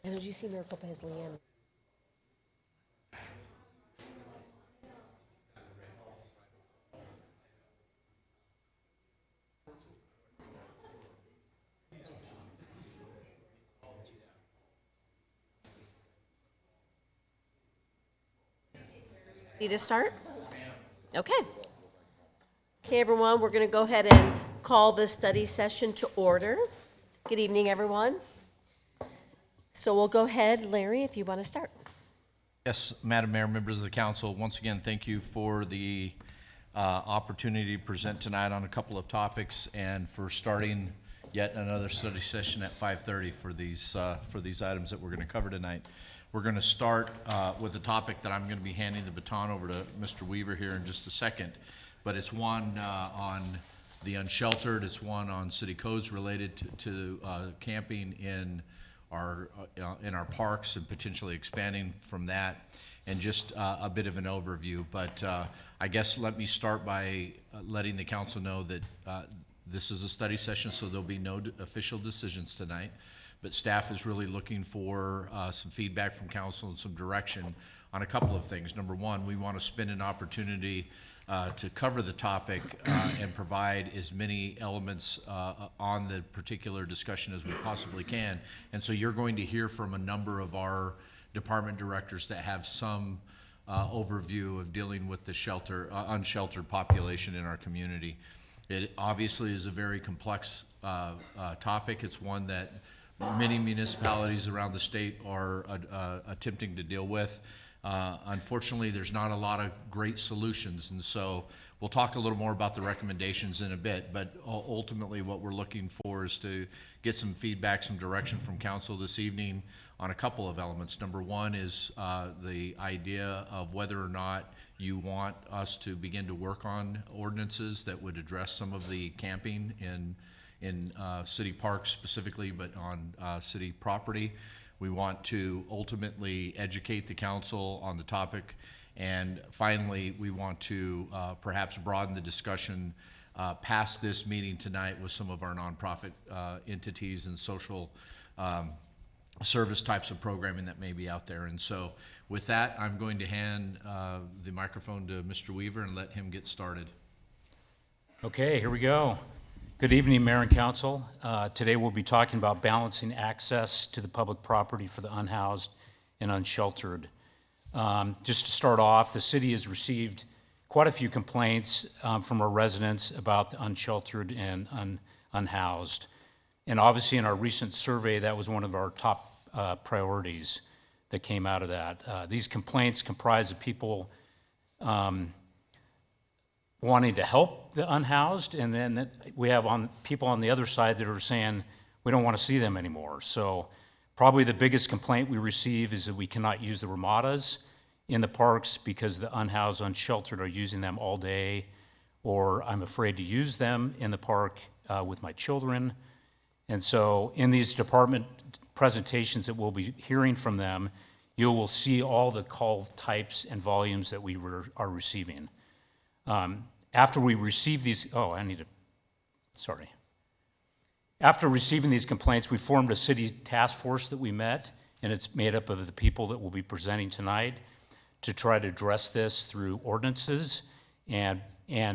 And did you see Maricopa has Leanne? Need to start? Okay. Okay, everyone, we're going to go ahead and call this study session to order. Good evening, everyone. So we'll go ahead, Larry, if you want to start. Yes, Madam Mayor, members of the council, once again, thank you for the opportunity to present tonight on a couple of topics and for starting yet another study session at 5:30 for these items that we're going to cover tonight. We're going to start with a topic that I'm going to be handing the baton over to Mr. Weaver here in just a second, but it's one on the unsheltered. It's one on city codes related to camping in our parks and potentially expanding from that, and just a bit of an overview. But I guess let me start by letting the council know that this is a study session, so there'll be no official decisions tonight. But staff is really looking for some feedback from council and some direction on a couple of things. Number one, we want to spend an opportunity to cover the topic and provide as many elements on the particular discussion as we possibly can. And so you're going to hear from a number of our department directors that have some overview of dealing with the unsheltered population in our community. It obviously is a very complex topic. It's one that many municipalities around the state are attempting to deal with. Unfortunately, there's not a lot of great solutions, and so we'll talk a little more about the recommendations in a bit, but ultimately what we're looking for is to get some feedback, some direction from council this evening on a couple of elements. Number one is the idea of whether or not you want us to begin to work on ordinances that would address some of the camping in city parks specifically, but on city property. We want to ultimately educate the council on the topic. And finally, we want to perhaps broaden the discussion past this meeting tonight with some of our nonprofit entities and social service types of programming that may be out there. And so with that, I'm going to hand the microphone to Mr. Weaver and let him get started. Okay, here we go. Good evening, Mayor and Council. Today we'll be talking about balancing access to the public property for the unhoused and unsheltered. Just to start off, the city has received quite a few complaints from our residents about the unsheltered and unhoused. And obviously in our recent survey, that was one of our top priorities that came out of that. These complaints comprise of people wanting to help the unhoused, and then we have people on the other side that are saying we don't want to see them anymore. So probably the biggest complaint we receive is that we cannot use the ramadas in the parks because the unhoused, unsheltered are using them all day, or I'm afraid to use them in the park with my children. And so in these department presentations that we'll be hearing from them, you will see all the call types and volumes that we are receiving. After we receive these, After receiving these complaints, we formed a city task force that we met, and it's made up of the people that will be presenting tonight to try to address this through ordinances and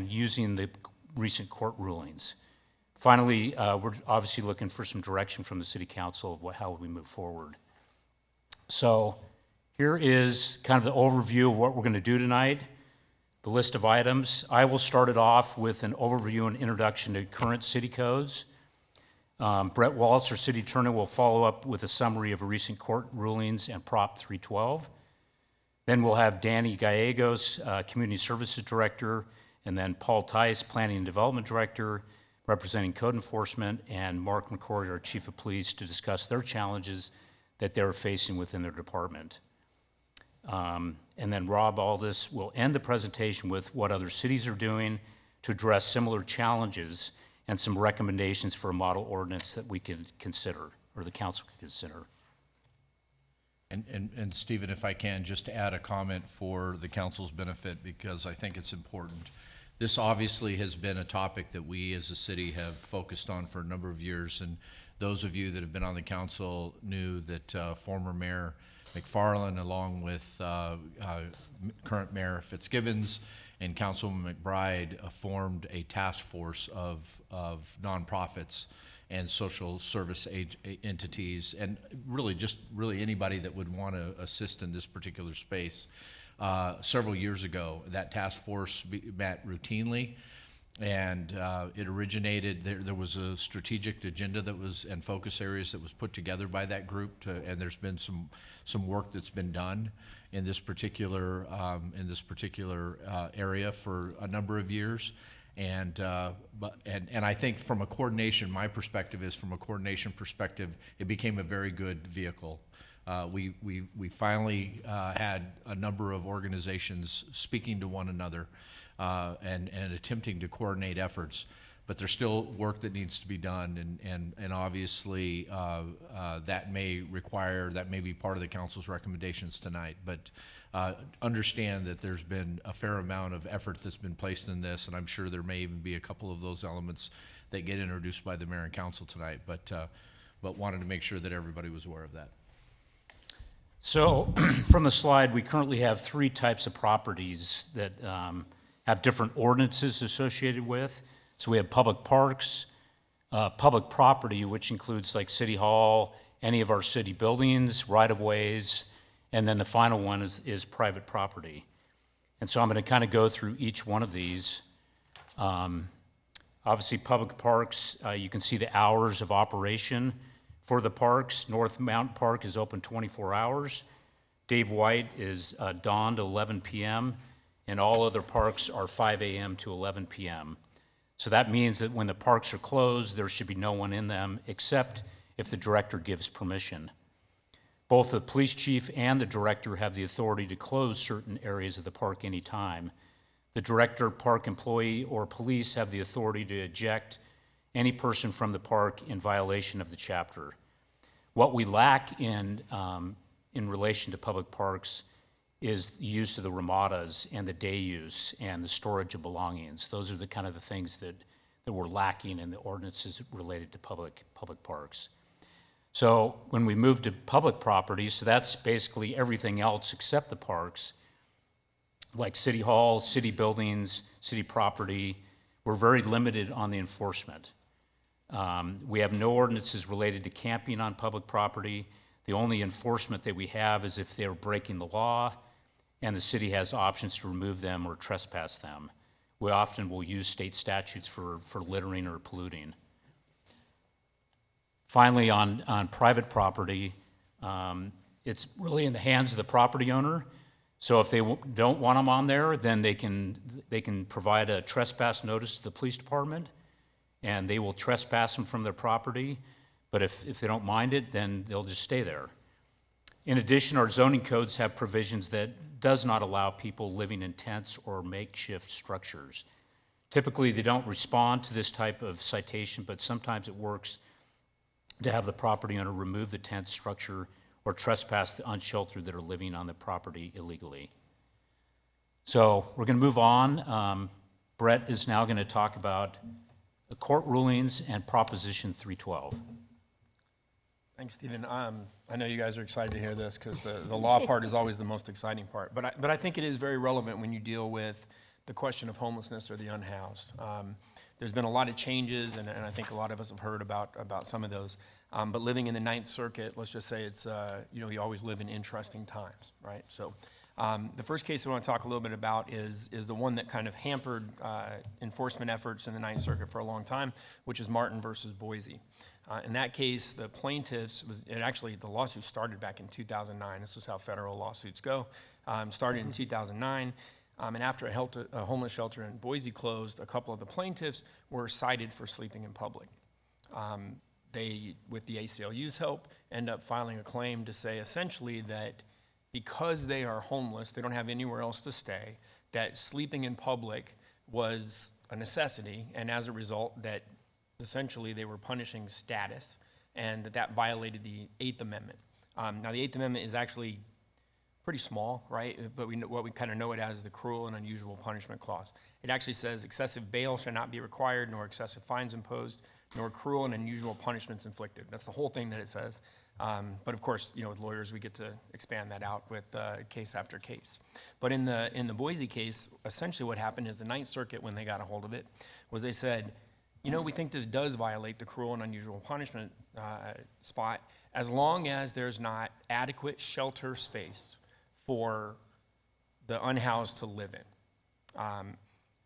using the recent court rulings. Finally, we're obviously looking for some direction from the city council of how we move forward. So here is kind of the overview of what we're going to do tonight. The list of items. I will start it off with an overview and introduction to current city codes. Brett Wallace, our city attorney, will follow up with a summary of recent court rulings and Prop 312. Then we'll have Danny Gallegos, Community Services Director, and then Paul Tice, Planning and Development Director, representing code enforcement, and Mark McCory, our Chief of Police, to discuss their challenges that they're facing within their department. And then Rob Aldis will end the presentation with what other cities are doing to address similar challenges and some recommendations for a model ordinance that we can consider, or the council can consider. And Stephen, if I can, just add a comment for the council's benefit, because I think it's important. This obviously has been a topic that we as a city have focused on for a number of years, and those of you that have been on the council knew that former Mayor McFarland, along with current Mayor Fitzgibbons and Councilwoman McBride, formed a task force of nonprofits and social service entities, and really anybody that would want to assist in this particular space. Several years ago, that task force met routinely, and it originated, there was a strategic agenda that was, and focus areas that was put together by that group, and there's been some work that's been done in this particular area for a number of years. And I think from a coordination, my perspective is, from a coordination perspective, it became a very good vehicle. We finally had a number of organizations speaking to one another and attempting to coordinate efforts, but there's still work that needs to be done, and obviously that may be part of the council's recommendations tonight. But understand that there's been a fair amount of effort that's been placed in this, and I'm sure there may even be a couple of those elements that get introduced by the mayor and council tonight, but wanted to make sure that everybody was aware of that. So from the slide, we currently have 3 types of properties that have different ordinances associated with. So we have public parks, public property, which includes like City Hall, any of our city buildings, right-of-ways, and then the final one is private property. And so I'm going to kind of go through each one of these. Obviously, public parks, you can see the hours of operation for the parks. North Mountain Park is open 24 hours. Dave White is dawn to 11 p.m., and all other parks are 5 a.m. to 11 p.m. So that means that when the parks are closed, there should be no one in them except if the director gives permission. Both the police chief and the director have the authority to close certain areas of the park anytime. The director, park employee, or police have the authority to eject any person from the park in violation of the chapter. What we lack in relation to public parks is the use of the ramadas and the day use and the storage of belongings. Those are the kind of the things that we're lacking in the ordinances related to public parks. So when we move to public property, so that's basically everything else except the parks, like City Hall, city buildings, city property, we're very limited on the enforcement. We have no ordinances related to camping on public property. The only enforcement that we have is if they're breaking the law, and the city has options to remove them or trespass them. We often will use state statutes for littering or polluting. Finally, on private property, it's really in the hands of the property owner. So if they don't want them on there, then they can provide a trespass notice to the police department, and they will trespass them from their property. But if they don't mind it, then they'll just stay there. In addition, our zoning codes have provisions that does not allow people living in tents or makeshift structures. Typically, they don't respond to this type of citation, but sometimes it works to have the property owner remove the tent structure or trespass the unsheltered that are living on the property illegally. So we're going to move on. Brett is now going to talk about the court rulings and Proposition 312. Thanks, Stephen. I know you guys are excited to hear this because the law part is always the most exciting part. But I think it is very relevant when you deal with the question of homelessness or the unhoused. There's been a lot of changes, and I think a lot of us have heard about some of those. But living in the Ninth Circuit, let's just say it's, you always live in interesting times, right? So the first case I want to talk a little bit about is the one that kind of hampered enforcement efforts in the Ninth Circuit for a long time, which is Martin versus Boise. In that case, the plaintiffs, the lawsuit started back in 2009. This is how federal lawsuits go. Started in 2009. And after a homeless shelter in Boise closed, a couple of the plaintiffs were cited for sleeping in public. They, with the ACLU's help, end up filing a claim to say essentially that because they are homeless, they don't have anywhere else to stay, that sleeping in public was a necessity, and as a result, that essentially they were punishing status, and that violated the Eighth Amendment. Now, the Eighth Amendment is actually pretty small, right? But what we kind of know it as the cruel and unusual punishment clause. It actually says excessive bail shall not be required, nor excessive fines imposed, nor cruel and unusual punishments inflicted. That's the whole thing that it says. But of course, with lawyers, we get to expand that out with case after case. But in the Boise case, essentially what happened is the Ninth Circuit, when they got a hold of it, was they said, we think this does violate the cruel and unusual punishment spot as long as there's not adequate shelter space for the unhoused to live in.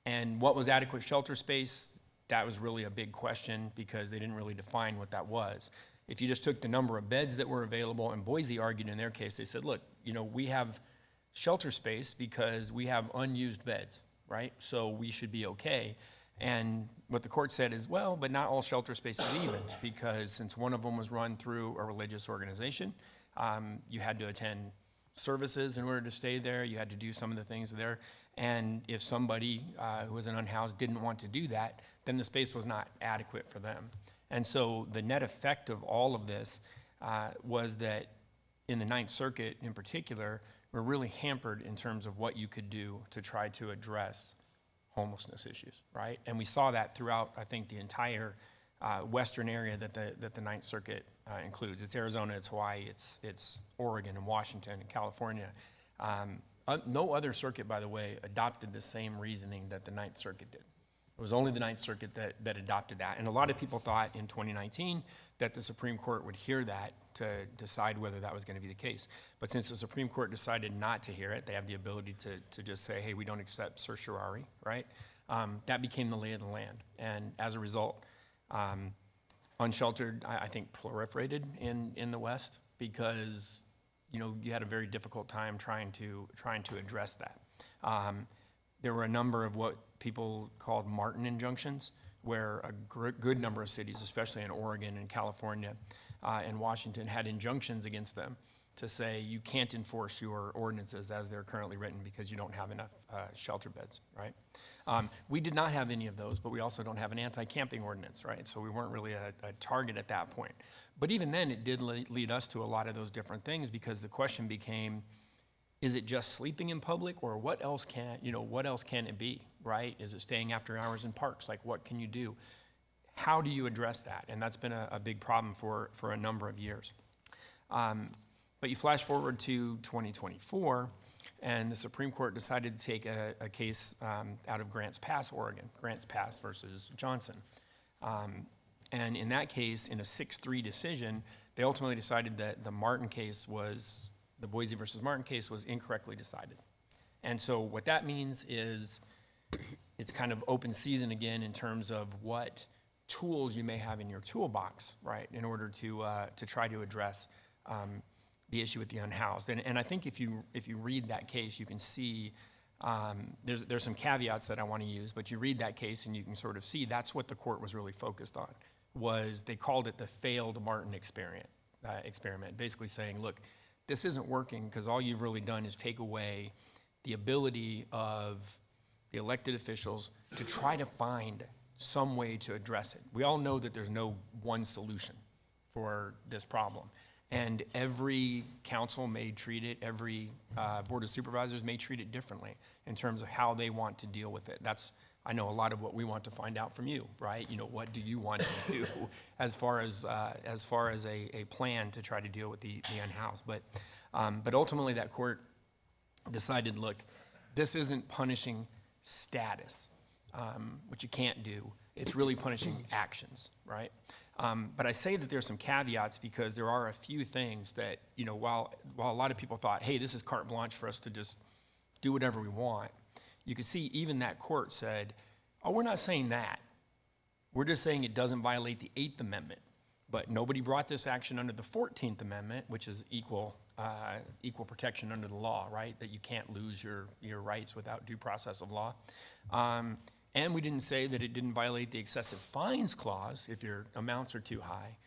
And what was adequate shelter space? That was really a big question because they didn't really define what that was. If you just took the number of beds that were available, and Boise argued in their case, they said, look, we have shelter space because we have unused beds, right? So we should be okay. And what the court said is, well, but not all shelter space is even, because since one of them was run through a religious organization, you had to attend services in order to stay there. You had to do some of the things there. And if somebody who was an unhoused didn't want to do that, then the space was not adequate for them. And so the net effect of all of this was that in the Ninth Circuit in particular, we're really hampered in terms of what you could do to try to address homelessness issues, right? And we saw that throughout, I think, the entire western area that the Ninth Circuit includes. It's Arizona, it's Hawaii, it's Oregon and Washington and California. No other circuit, by the way, adopted the same reasoning that the Ninth Circuit did. It was only the Ninth Circuit that adopted that. And a lot of people thought in 2019 that the Supreme Court would hear that to decide whether that was going to be the case. But since the Supreme Court decided not to hear it, they have the ability to just say, hey, we don't accept certiorari, right? That became the lay of the land. And as a result, unsheltered, I think, proliferated in the West because, you had a very difficult time trying to address that. There were a number of what people called Martin injunctions, where a good number of cities, especially in Oregon and California and Washington, had injunctions against them to say you can't enforce your ordinances as they're currently written because you don't have enough shelter beds, right? We did not have any of those, but we also don't have an anti-camping ordinance, right? So we weren't really a target at that point. But even then, it did lead us to a lot of those different things because the question became, is it just sleeping in public, or what else can it be, right? Is it staying after hours in parks? Like, what can you do? How do you address that? And that's been a big problem for a number of years. But you flash forward to 2024, and the Supreme Court decided to take a case out of Grants Pass, Oregon, Grants Pass versus Johnson. And in that case, in a 6-3 decision, they ultimately decided that the Boise versus Martin case was incorrectly decided. And so what that means is it's kind of open season again in terms of what tools you may have in your toolbox, right, in order to try to address the issue with the unhoused. And I think if you read that case, you can see there's some caveats that I want to use, but you read that case and you can sort of see that's what the court was really focused on, was they called it the failed Martin experiment, basically saying, look, this isn't working because all you've really done is take away the ability of the elected officials to try to find some way to address it. We all know that there's no one solution for this problem. And every council may treat it, every board of supervisors may treat it differently in terms of how they want to deal with it. That's, I know, a lot of what we want to find out from you, right? What do you want to do as far as a plan to try to deal with the unhoused? But ultimately that court decided, look, this isn't punishing status, which you can't do. It's really punishing actions, right? But I say that there's some caveats because there are a few things that, while a lot of people thought, hey, this is carte blanche for us to just do whatever we want, you could see even that court said, oh, we're not saying that. We're just saying it doesn't violate the 8th Amendment. But nobody brought this action under the 14th Amendment, which is equal protection under the law, right? That you can't lose your rights without due process of law. And we didn't say that it didn't violate the excessive fines clause if your amounts are too high.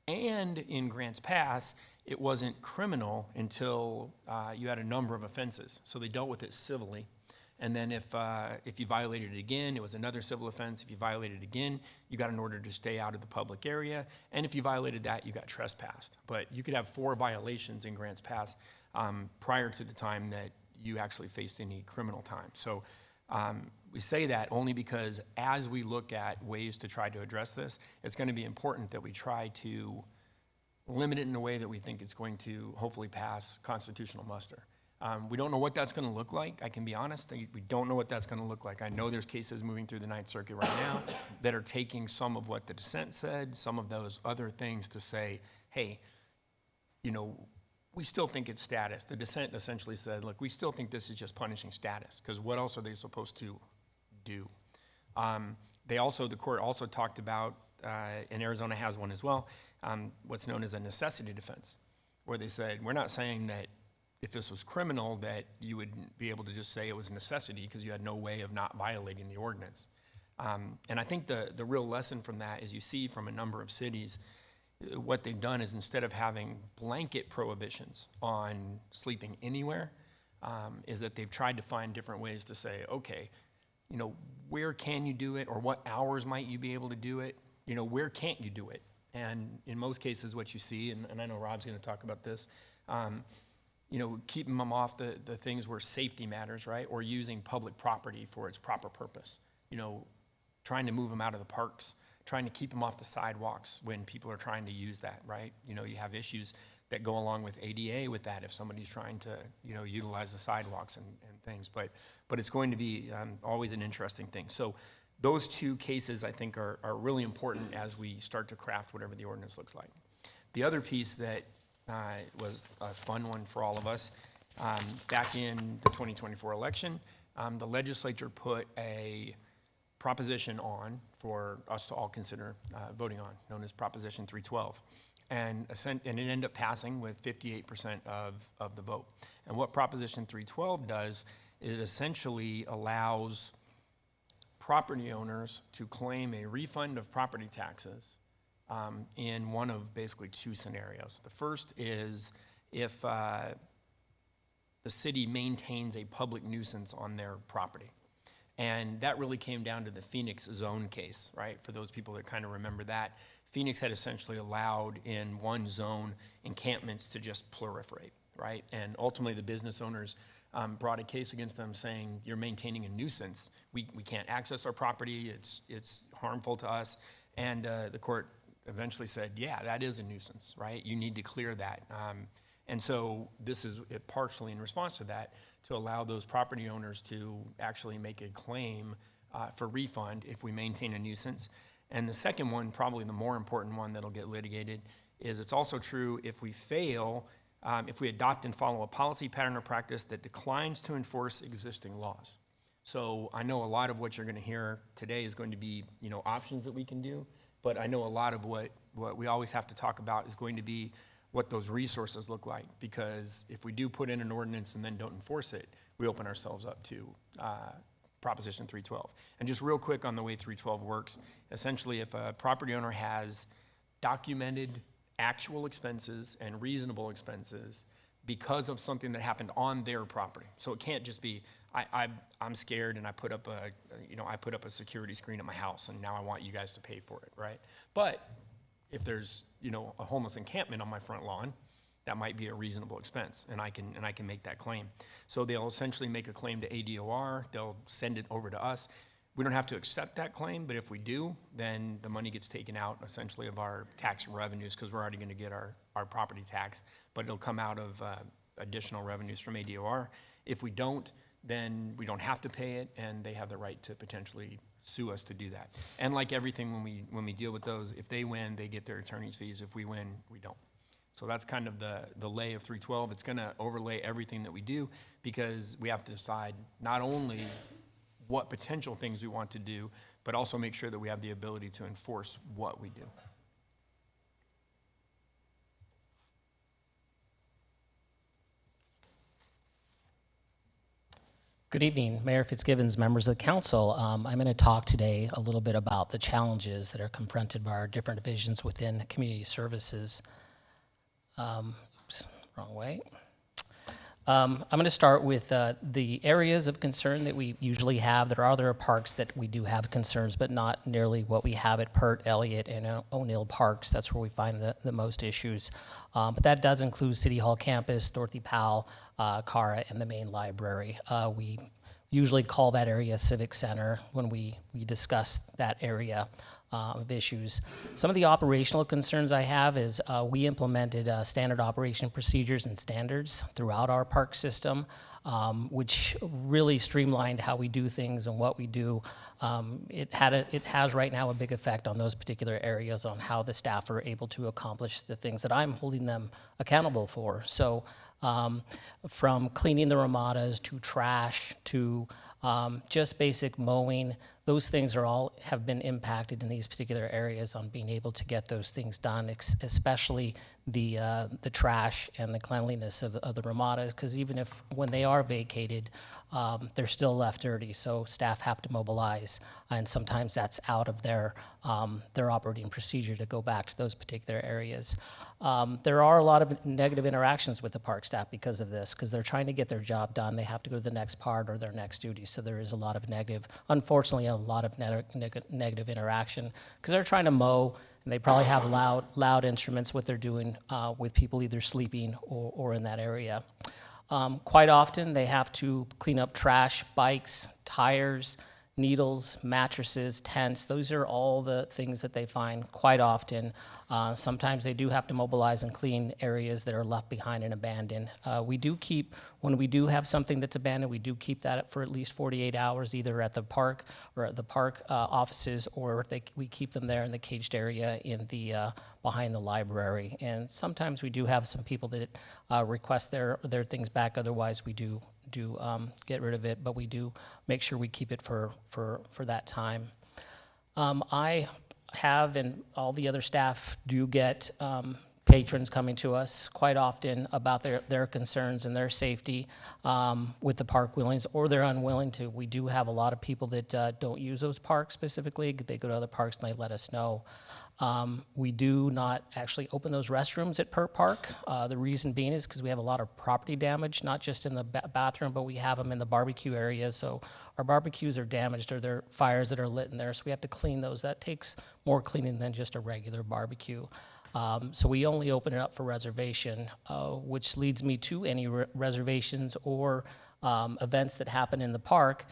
And in Grants Pass, it wasn't criminal until you had a number of offenses. So they dealt with it civilly. And then if you violated it again, it was another civil offense. If you violated it again, you got an order to stay out of the public area. And if you violated that, you got trespassed. But you could have 4 violations in Grants Pass prior to the time that you actually faced any criminal time. So we say that only because as we look at ways to try to address this, it's going to be important that we try to limit it in a way that we think it's going to hopefully pass constitutional muster. We don't know what that's going to look like. I can be honest. We don't know what that's going to look like. I know there's cases moving through the Ninth Circuit right now that are taking some of what the dissent said, some of those other things to say, hey, you know, we still think it's status. The dissent essentially said, look, we still think this is just punishing status, because what else are they supposed to do? The court also talked about, and Arizona has one as well, what's known as a necessity defense, where they said, we're not saying that if this was criminal that you would be able to just say it was a necessity because you had no way of not violating the ordinance. And I think the real lesson from that is you see from a number of cities, what they've done is instead of having blanket prohibitions on sleeping anywhere, is that they've tried to find different ways to say, okay, you know, where can you do it, or what hours might you be able to do it? You know, where can't you do it? And in most cases what you see, and I know Rob's gonna talk about this, you know, keeping them off the things where safety matters, right? Or using public property for its proper purpose. You know, trying to move them out of the parks, trying to keep them off the sidewalks when people are trying to use that, right? You know, you have issues that go along with ADA with that if somebody's trying to, you know, utilize the sidewalks and things. But it's going to be always an interesting thing. So those two cases, I think, are really important as we start to craft whatever the ordinance looks like. The other piece that was a fun one for all of us, back in the 2024 election, the legislature put a proposition on for us to all consider voting on, known as Proposition 312. And it ended up passing with 58% of the vote. And what Proposition 312 does is it essentially allows property owners to claim a refund of property taxes in one of basically two scenarios. The first is if the city maintains a public nuisance on their property. And that really came down to the Phoenix zone case, right? For those people that kind of remember that, Phoenix had essentially allowed in one zone encampments to just proliferate, right? And ultimately the business owners brought a case against them saying, you're maintaining a nuisance. We can't access our property, it's harmful to us. And the court eventually said, yeah, that is a nuisance, right? You need to clear that. And so this is partially in response to that, to allow those property owners to actually make a claim for refund if we maintain a nuisance. And the second one, probably the more important one that'll get litigated, is it's also true if we fail, if we adopt and follow a policy, pattern, or practice that declines to enforce existing laws. So I know a lot of what you're gonna hear today is going to be, you know, options that we can do, but I know a lot of what we always have to talk about is going to be what those resources look like, because if we do put in an ordinance and then don't enforce it, we open ourselves up to Proposition 312. And just real quick on the way 312 works, essentially if a property owner has documented actual expenses and reasonable expenses because of something that happened on their property. So it can't just be, I'm scared and I put up a security screen at my house and now I want you guys to pay for it, right? But if there's, you know, a homeless encampment on my front lawn, that might be a reasonable expense, and I can make that claim. So they'll essentially make a claim to ADOR, they'll send it over to us. We don't have to accept that claim, but if we do, then the money gets taken out essentially of our tax revenues, because we're already gonna get our property tax, but it'll come out of additional revenues from ADOR. If we don't, then we don't have to pay it, and they have the right to potentially sue us to do that. And like everything when we deal with those, if they win, they get their attorney's fees. If we win, we don't. So that's kind of the lay of 312. It's gonna overlay everything that we do, because we have to decide not only what potential things we want to do, but also make sure that we have the ability to enforce what we do. Good evening, Mayor Fitzgibbons, members of the council. I'm going to talk today a little bit about the challenges that are confronted by our different divisions within community services. Oops, wrong way. I'm going to start with the areas of concern that we usually have. There are other parks that we do have concerns, but not nearly what we have at Pert, Elliott, and O'Neill Parks. That's where we find the most issues. But that does include City Hall campus, Dorothy Powell, Cara, and the main library. We usually call that area Civic Center when we discuss that area of issues. Some of the operational concerns I have is we implemented standard operation procedures and standards throughout our park system, which really streamlined how we do things and what we do. It has right now a big effect on those particular areas on how the staff are able to accomplish the things that I'm holding them accountable for. So from cleaning the ramadas to trash to just basic mowing, those things have been impacted in these particular areas on being able to get those things done, especially the trash and the cleanliness of the ramadas, because even if when they are vacated, they're still left dirty, so staff have to mobilize, and sometimes that's out of their operating procedure to go back to those particular areas. There are a lot of negative interactions with the park staff because of this, because they're trying to get their job done. They have to go to the next part or their next duty, so there is a lot of unfortunately, a lot of negative interaction, because they're trying to mow, and they probably have loud instruments, what they're doing with people either sleeping or in that area. Quite often, they have to clean up trash, bikes, tires, needles, mattresses, tents. Those are all the things that they find quite often. Sometimes they do have to mobilize and clean areas that are left behind and abandoned. When we do have something that's abandoned, we do keep that for at least 48 hours, either at the park or at the park offices, or we keep them there in the caged area behind the library. And sometimes we do have some people that request their things back. Otherwise, we do get rid of it, but we do make sure we keep it for that time. I have, and all the other staff do get patrons coming to us quite often about their concerns and their safety with the park willings, or they're unwilling to. We do have a lot of people that don't use those parks specifically. They go to other parks and they let us know. We do not actually open those restrooms at Pert Park. The reason being is because we have a lot of property damage, not just in the bathroom, but we have them in the barbecue area. So our barbecues are damaged, or there are fires that are lit in there, so we have to clean those. That takes more cleaning than just a regular barbecue. So we only open it up for reservation, which leads me to any reservations or events that happen in the park.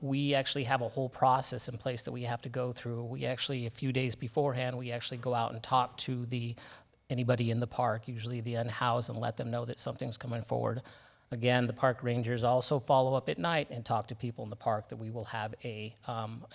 We actually have a whole process in place that we have to go through. We actually, a few days beforehand, we actually go out and talk to anybody in the park, usually the unhoused, and let them know that something's coming forward. Again, the park rangers also follow up at night and talk to people in the park that we will have an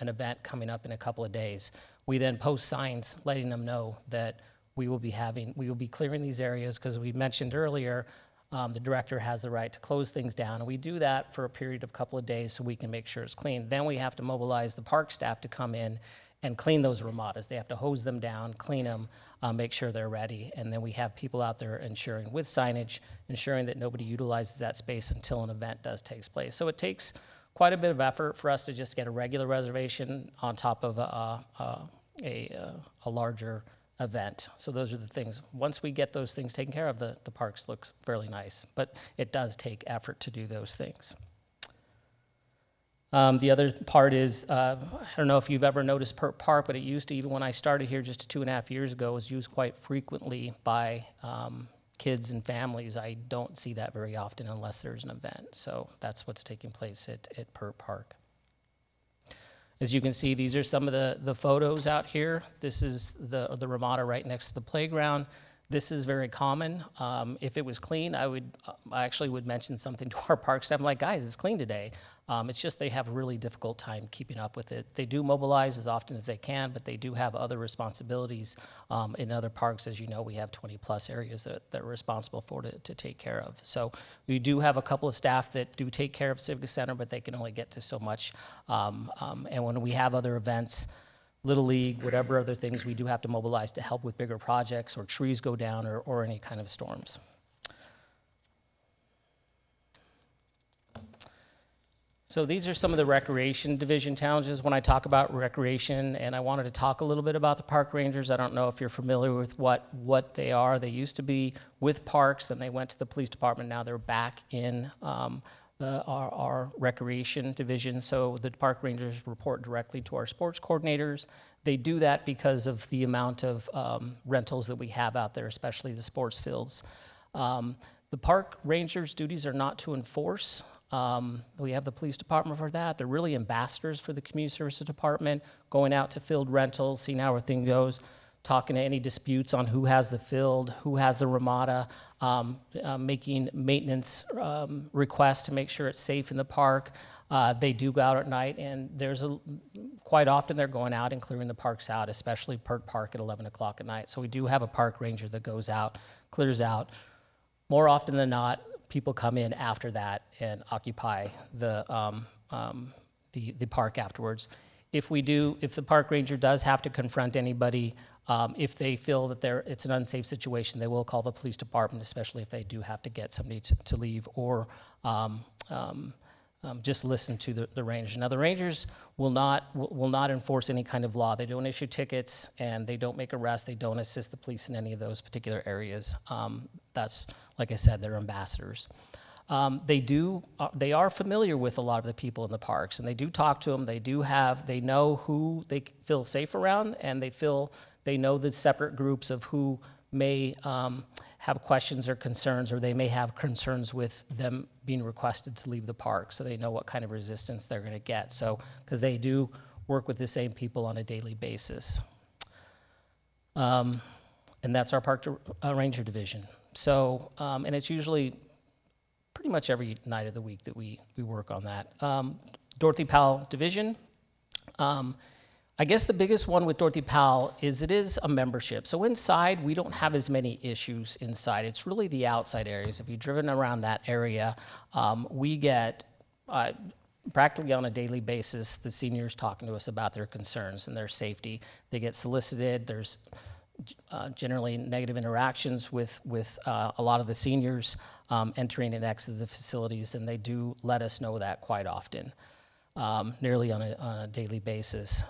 event coming up in a couple of days. We then post signs letting them know that we will be clearing these areas, because we mentioned earlier, the director has the right to close things down, and we do that for a period of a couple of days so we can make sure it's clean. Then we have to mobilize the park staff to come in and clean those ramadas. They have to hose them down, clean them, make sure they're ready, and then we have people out there ensuring, with signage, ensuring that nobody utilizes that space until an event does take place. So it takes quite a bit of effort for us to just get a regular reservation on top of a larger event. So those are the things. Once we get those things taken care of, the parks looks fairly nice, but it does take effort to do those things. The other part is, I don't know if you've ever noticed Pert Park, but it used to, even when I started here just 2.5 years ago, was used quite frequently by kids and families. I don't see that very often unless there's an event. So that's what's taking place at Pert Park. As you can see, these are some of the photos out here. This is the ramada right next to the playground. This is very common. If it was clean, I actually would mention something to our park staff. I'm like, guys, it's clean today. It's just they have a really difficult time keeping up with it. They do mobilize as often as they can, but they do have other responsibilities in other parks. As you know, we have 20-plus areas that are responsible for to take care of. So we do have a couple of staff that do take care of Civic Center, but they can only get to so much. And when we have other events, Little League, whatever other things, we do have to mobilize to help with bigger projects, or trees go down, or any kind of storms. So these are some of the recreation division challenges when I talk about recreation, and I wanted to talk a little bit about the park rangers. I don't know if you're familiar with what they are. They used to be with parks, then they went to the police department. Now they're back in our recreation division. So the park rangers report directly to our sports coordinators. They do that because of the amount of rentals that we have out there, especially the sports fields. The park rangers' duties are not to enforce. We have the police department for that. They're really ambassadors for the community services department, going out to field rentals, seeing how everything goes, talking to any disputes on who has the field, who has the ramada, making maintenance requests to make sure it's safe in the park. They do go out at night, and quite often they're going out and clearing the parks out, especially Pert Park at 11 o'clock at night. So we do have a park ranger that goes out, clears out. More often than not, people come in after that and occupy the park afterwards. If the park ranger does have to confront anybody, if they feel that it's an unsafe situation, they will call the police department, especially if they do have to get somebody to leave or just listen to the ranger. Now, the rangers will not enforce any kind of law. They don't issue tickets, and they don't make arrests. They don't assist the police in any of those particular areas. That's, like I said, they're ambassadors. They are familiar with a lot of the people in the parks, and they do talk to them. They know who they feel safe around, and they know the separate groups of who may have questions or concerns, or they may have concerns with them being requested to leave the park, so they know what kind of resistance they're going to get. So, because they do work with the same people on a daily basis. And that's our park ranger division. So, and it's usually pretty much every night of the week that we work on that. Dorothy Powell division. I guess the biggest one with Dorothy Powell is it is a membership. So inside, we don't have as many issues inside. It's really the outside areas. If you've driven around that area, we get practically on a daily basis the seniors talking to us about their concerns and their safety. They get solicited. There's generally negative interactions with a lot of the seniors entering and exiting the facilities, and they do let us know that quite often. Nearly on a daily basis.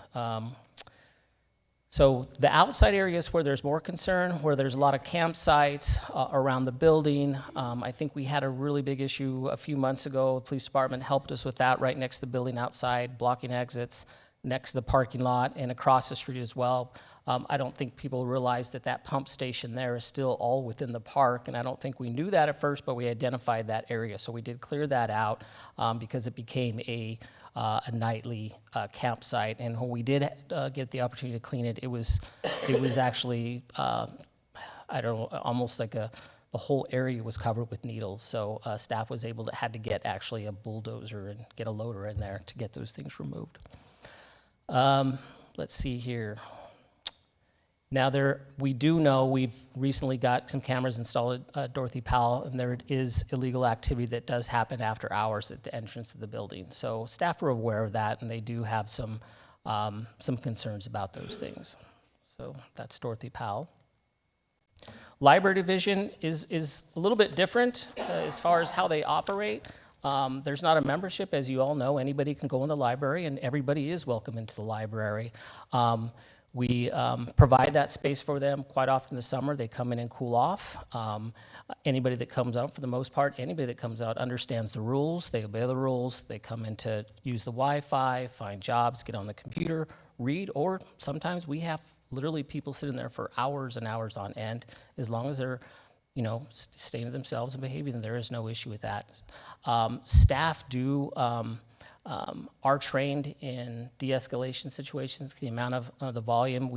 So the outside areas where there's more concern, where there's a lot of campsites around the building. I think we had a really big issue a few months ago. The police department helped us with that right next to the building outside, blocking exits next to the parking lot and across the street as well. I don't think people realize that pump station there is still all within the park, and I don't think we knew that at first, but we identified that area. So we did clear that out because it became a nightly campsite. And when we did get the opportunity to clean it, it was actually, I don't know, almost like the whole area was covered with needles. So staff was had to get actually a bulldozer and get a loader in there to get those things removed. Let's see here. Now we do know we've recently got some cameras installed at Dorothy Powell, and there is illegal activity that does happen after hours at the entrance to the building. So staff are aware of that, and they do have some concerns about those things. So that's Dorothy Powell. Library division is a little bit different as far as how they operate. There's not a membership, as you all know. Anybody can go in the library, and everybody is welcome into the library. We provide that space for them. Quite often in the summer, they come in and cool off. Anybody that comes out, for the most part, anybody that comes out understands the rules. They obey the rules. They come in to use the Wi-Fi, find jobs, get on the computer, read, or sometimes we have literally people sitting there for hours and hours on end. As long as they're staying to themselves and behaving, there is no issue with that. Staff are trained in de-escalation situations. The amount of the volume,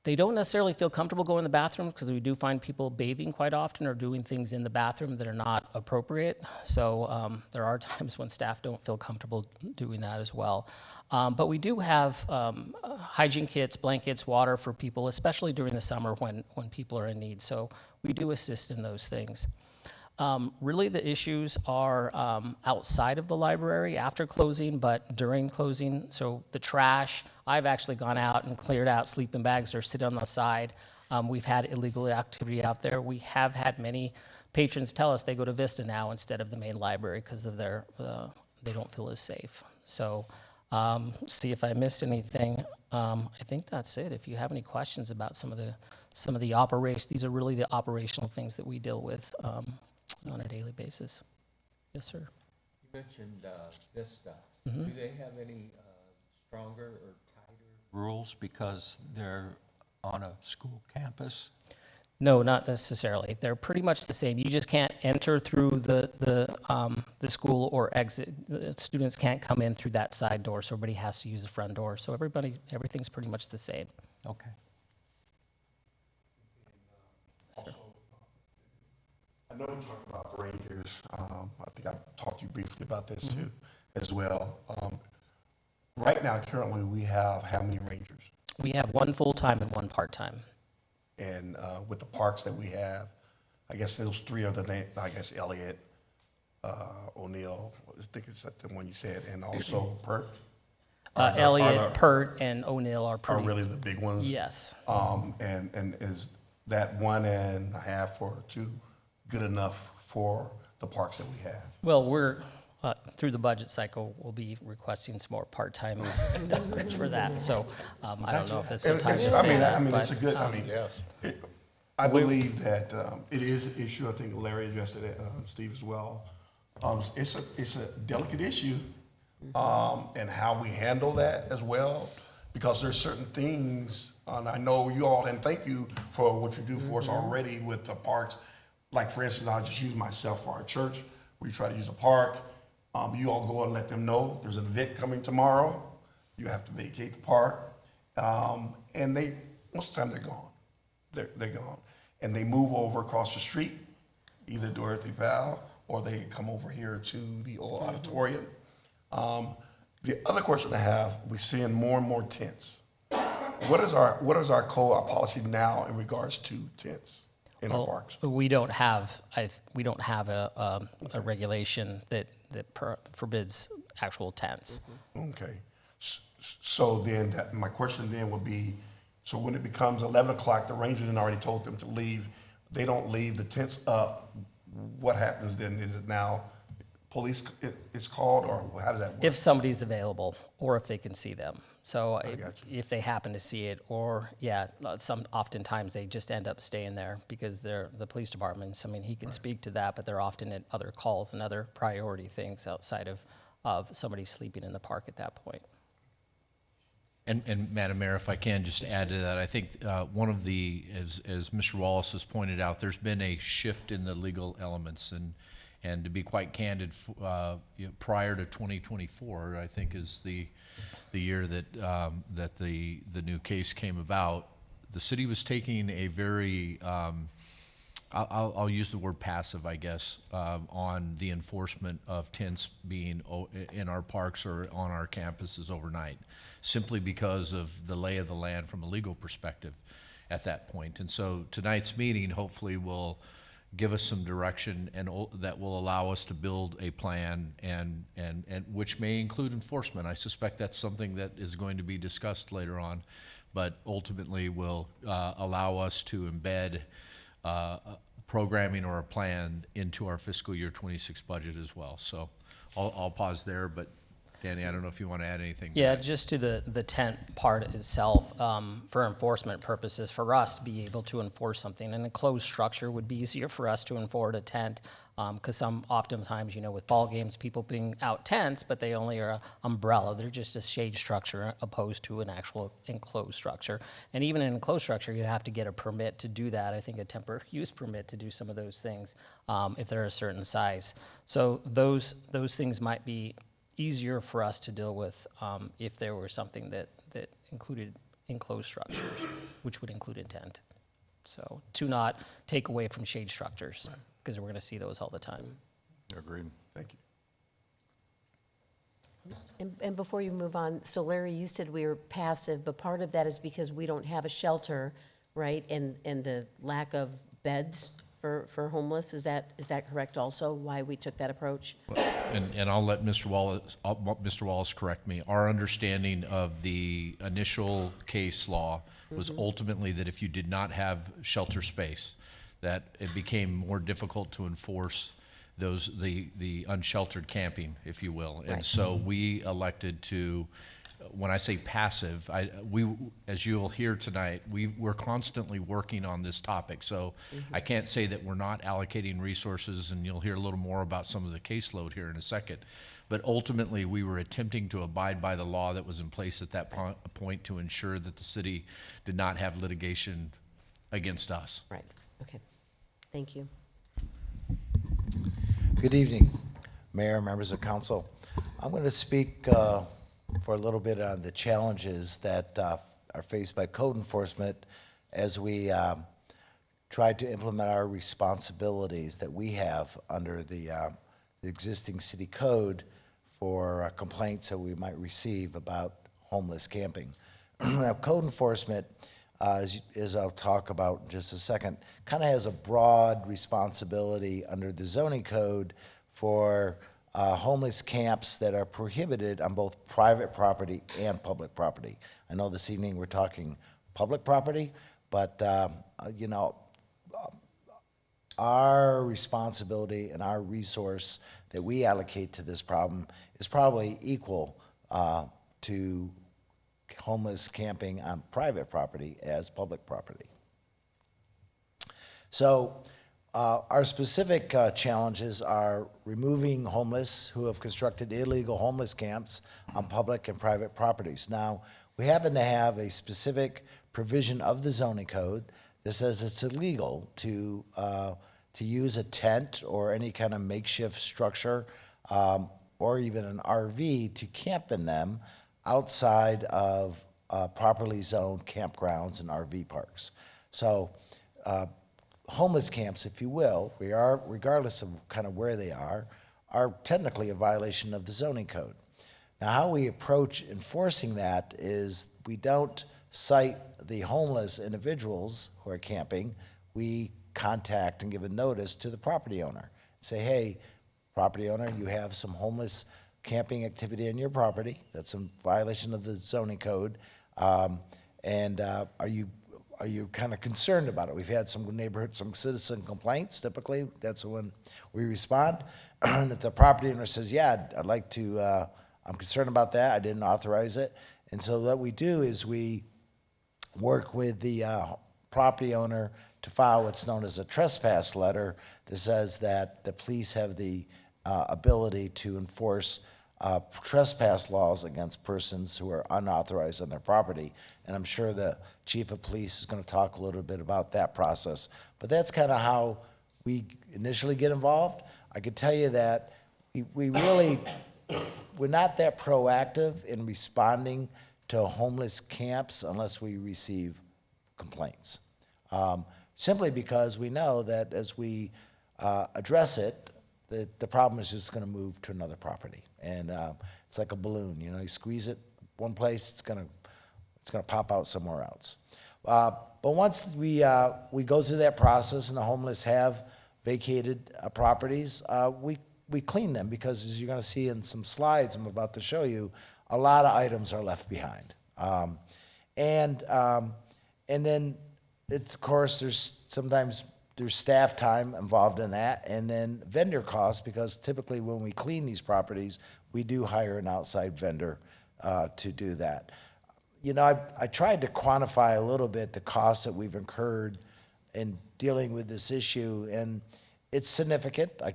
they don't necessarily feel comfortable going to the bathroom because we do find people bathing quite often or doing things in the bathroom that are not appropriate. So there are times when staff don't feel comfortable doing that as well. But we do have hygiene kits, blankets, water for people, especially during the summer when people are in need. So we do assist in those things. Really the issues are outside of the library after closing, but during closing. So the trash, I've actually gone out and cleared out sleeping bags that are sitting on the side. We've had illegal activity out there. We have had many patrons tell us they go to Vista now instead of the main library because of they don't feel as safe. So, see if I missed anything. I think that's it. If you have any questions about some of the operations, these are really the operational things that we deal with on a daily basis. Yes, sir. You mentioned Vista. Do they have any stronger or tighter rules because they're on a school campus? No, not necessarily. They're pretty much the same. You just can't enter through the school or exit. The students can't come in through that side door, so everybody has to use the front door. So everything's pretty much the same. Okay. I know we talked about Rangers. I think I talked to you briefly about this too, as well. Right now, currently, we have how many Rangers? We have one full-time and one part-time. And with the parks that we have, I guess those three are the name. I guess Elliott, O'Neill. I think it's the one you said, and also Pert. Elliott, Pert, and O'Neill are Are pretty. really the big ones. Yes. And is that 1.5 or 2 good enough for the parks that we have? Well, we're through the budget cycle, we'll be requesting some more part-time for that. So I don't know if it's the time to say that. I mean, but, it's a good. I mean, I believe that it is an issue. I think Larry addressed it, Steve as well. It's a delicate issue, and how we handle that as well, because there's certain things, and I know you all, and thank you for what you do for us already with the parks. Like for instance, I'll just use myself for our church. We try to use a park. You all go and let them know there's an event coming tomorrow. You have to vacate the park, and most of the time they're gone. They're gone, and they move over across the street, either Dorothy Powell or they come over here to the old auditorium. The other question I have: we're seeing more and more tents. What is our our policy now in regards to tents in our parks? We don't have a regulation that forbids actual tents. Okay. So then my question then would be, so when it becomes 11 o'clock, the ranger then already told them to leave. They don't leave, the tent's up. What happens then? Is it now police it's called, or how does that work? If somebody's available or if they can see them. So got if they happen to see it, or oftentimes they just end up staying there because they're the police departments. I mean, he can speak to that, but they're often at other calls and other priority things outside of somebody sleeping in the park at that point. And Madam Mayor, if I can just add to that, I think one of the, as Mr. Wallace has pointed out, there's been a shift in the legal elements, and to be quite candid, prior to 2024, I think is the year that that the new case came about. The city was taking a very I'll use the word passive, I guess, on the enforcement of tents being in our parks or on our campuses overnight, simply because of the lay of the land from a legal perspective at that point. And so tonight's meeting hopefully will give us some direction and that will allow us to build a plan and which may include enforcement. I suspect that's something that is going to be discussed later on, but ultimately will allow us to embed programming or a plan into our fiscal year 26 budget as well. So I'll pause there, but Danny, I don't know if you want to add anything. Yeah, just to the tent part itself, for enforcement purposes, for us to be able to enforce something, an enclosed structure would be easier for us to enforce a tent, because oftentimes, with ball games, people being out tents, but they only are an umbrella. They're just a shade structure opposed to an actual enclosed structure. And even an enclosed structure, you have to get a permit to do that. I think a temporary use permit to do some of those things if they're a certain size. So those things might be easier for us to deal with if there were something that included enclosed structures, which would include a tent. So to not take away from shade structures, because we're going to see those all the time. Agreed. Thank you. And before you move on, so Larry, you said we were passive, but part of that is because we don't have a shelter, right? And the lack of beds for homeless, is that correct also, why we took that approach? And I'll let Mr. Wallace correct me. Our understanding of the initial case law was ultimately that if you did not have shelter space, that it became more difficult to enforce the unsheltered camping, if you will. And Right. so we elected to, when I say passive, as you'll hear tonight, we're constantly working on this topic. So I can't say that we're not allocating resources, and you'll hear a little more about some of the caseload here in a second. But ultimately, we were attempting to abide by the law that was in place at that point to ensure that the city did not have litigation against us. Right, okay. Thank you. Good evening, Mayor, members of council. I'm going to speak for a little bit on the challenges that are faced by code enforcement as we try to implement our responsibilities that we have under the existing city code for complaints that we might receive about homeless camping. Now, code enforcement, as I'll talk about in just a second, kind of has a broad responsibility under the zoning code for homeless camps that are prohibited on both private property and public property. I know this evening we're talking public property, but you know, our responsibility and our resource that we allocate to this problem is probably equal to homeless camping on private property as public property. So our specific challenges are removing homeless who have constructed illegal homeless camps on public and private properties. Now, we happen to have a specific provision of the zoning code that says it's illegal to use a tent or any kind of makeshift structure or even an RV to camp in them outside of properly zoned campgrounds and RV parks. So homeless camps, if you will, regardless of kind of where they are technically a violation of the zoning code. Now, how we approach enforcing that is we don't cite the homeless individuals who are camping. We contact and give a notice to the property owner. Say, hey, property owner, you have some homeless camping activity on your property. That's a violation of the zoning code. And are you kind of concerned about it? We've had some citizen complaints. Typically, that's when we respond. And if the property owner says, yeah, I'd like to, I'm concerned about that, I didn't authorize it. And so what we do is we work with the property owner to file what's known as a trespass letter that says that the police have the ability to enforce trespass laws against persons who are unauthorized on their property. And I'm sure the chief of police is going to talk a little bit about that process. But that's kind of how we initially get involved. I could tell you that we're not that proactive in responding to homeless camps unless we receive complaints. Simply because we know that as we address it, the problem is just going to move to another property. And it's like a balloon, you know, you squeeze it one place, it's going to pop out somewhere else. But once we go through that process and the homeless have vacated properties, we clean them because, as you're going to see in some slides I'm about to show you, a lot of items are left behind. And then, of course, there's staff time involved in that, and then vendor costs, because typically when we clean these properties, we do hire an outside vendor to do that. You know, I tried to quantify a little bit the costs that we've incurred in dealing with this issue, and it's significant. I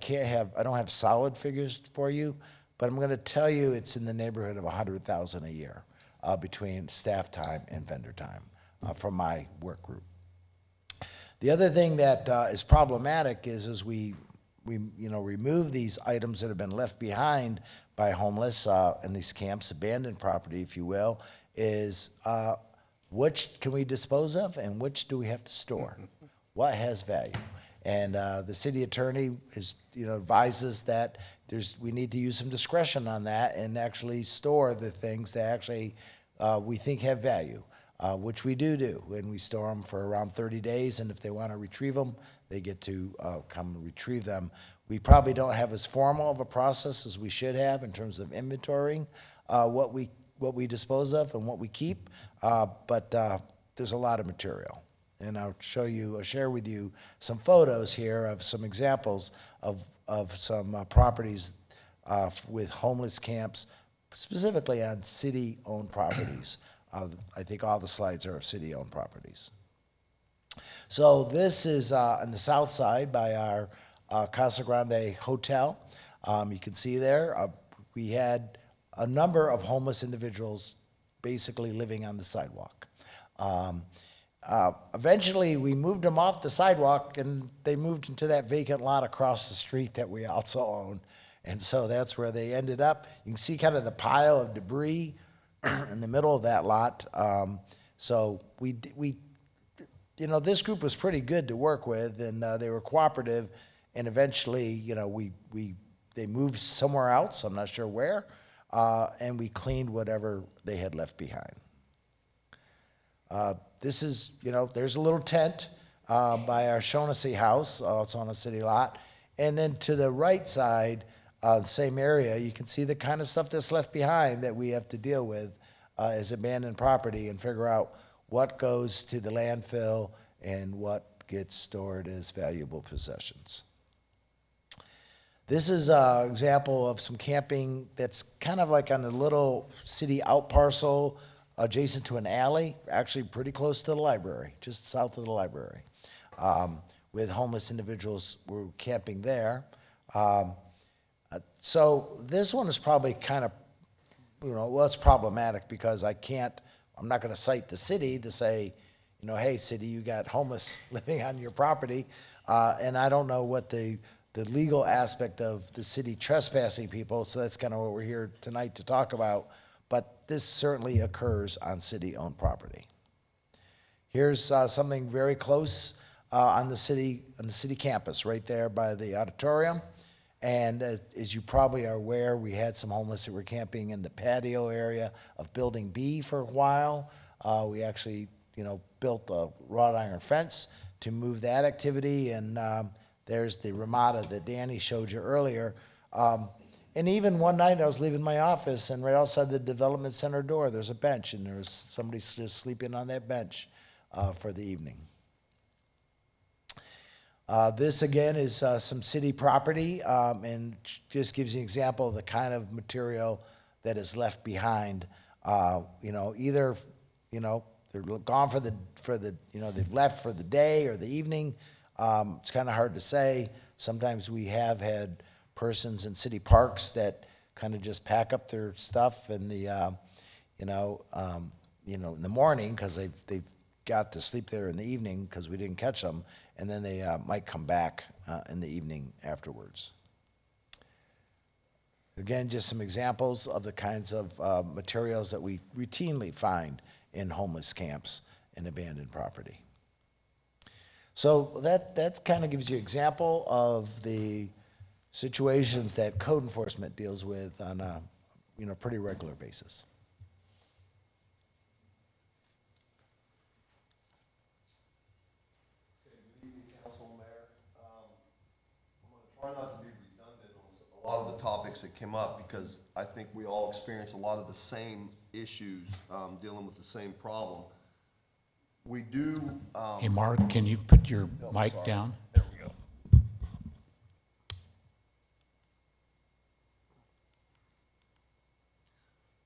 don't have solid figures for you, but I'm going to tell you it's in the neighborhood of $100,000 a year between staff time and vendor time from my work group. The other thing that is problematic is as we remove these items that have been left behind by homeless in these camps, abandoned property, if you will, is which can we dispose of and which do we have to store? What has value? And the city attorney advises that we need to use some discretion on that and actually store the things that actually we think have value. Which we do, and we store them for around 30 days, and if they want to retrieve them, they get to come and retrieve them. We probably don't have as formal of a process as we should have in terms of inventorying what we dispose of and what we keep, but there's a lot of material. and I'll share with you some photos here of some examples of some properties with homeless camps, specifically on city-owned properties. I think all the slides are of city-owned properties. So this is on the south side by our Casa Grande Hotel. You can see there, we had a number of homeless individuals basically living on the sidewalk. Eventually, we moved them off the sidewalk, and they moved into that vacant lot across the street that we also own. And so that's where they ended up. You can see kind of the pile of debris in the middle of that lot. So this group was pretty good to work with, and they were cooperative. And eventually, they moved somewhere else. I'm not sure where, and we cleaned whatever they had left behind. This is, there's a little tent by our Shaughnessy house. It's on a city lot. And then to the right side, same area, you can see the kind of stuff that's left behind that we have to deal with as abandoned property and figure out what goes to the landfill and what gets stored as valuable possessions. This is an example of some camping that's kind of like on a little city out parcel adjacent to an alley, actually pretty close to the library, just south of the library, with homeless individuals who were camping there. So this one is probably kind of, it's problematic because I'm not going to cite the city to say, hey, city, you got homeless living on your property, and I don't know what the legal aspect of the city trespassing people, so that's kind of what we're here tonight to talk about, but this certainly occurs on city-owned property. Here's something very close on the city campus, right there by the auditorium, and as you probably are aware, we had some homeless that were camping in the patio area of Building B for a while. We actually, built a wrought iron fence to move that activity, and there's the Ramada that Danny showed you earlier. And even one night I was leaving my office, and right outside the development center door, there's a bench, and there's somebody just sleeping on that bench for the evening. This again is some city property, and just gives you an example of the kind of material that is left behind. Either they're gone for the they've left for the day or the evening. It's kind of hard to say. Sometimes we have had persons in city parks that kind of just pack up their stuff in the in the morning because they've got to sleep there in the evening because we didn't catch them, and then they might come back in the evening afterwards. Again, just some examples of the kinds of materials that we routinely find in homeless camps and abandoned property. So that kind of gives you an example of the situations that code enforcement deals with on a pretty regular basis. Council, Mayor. I'm going to try not to be redundant on a lot of the topics that came up because I think we all experience a lot of the same issues dealing with the same problem. We do. Hey, Mark, can you put your mic down? There we go.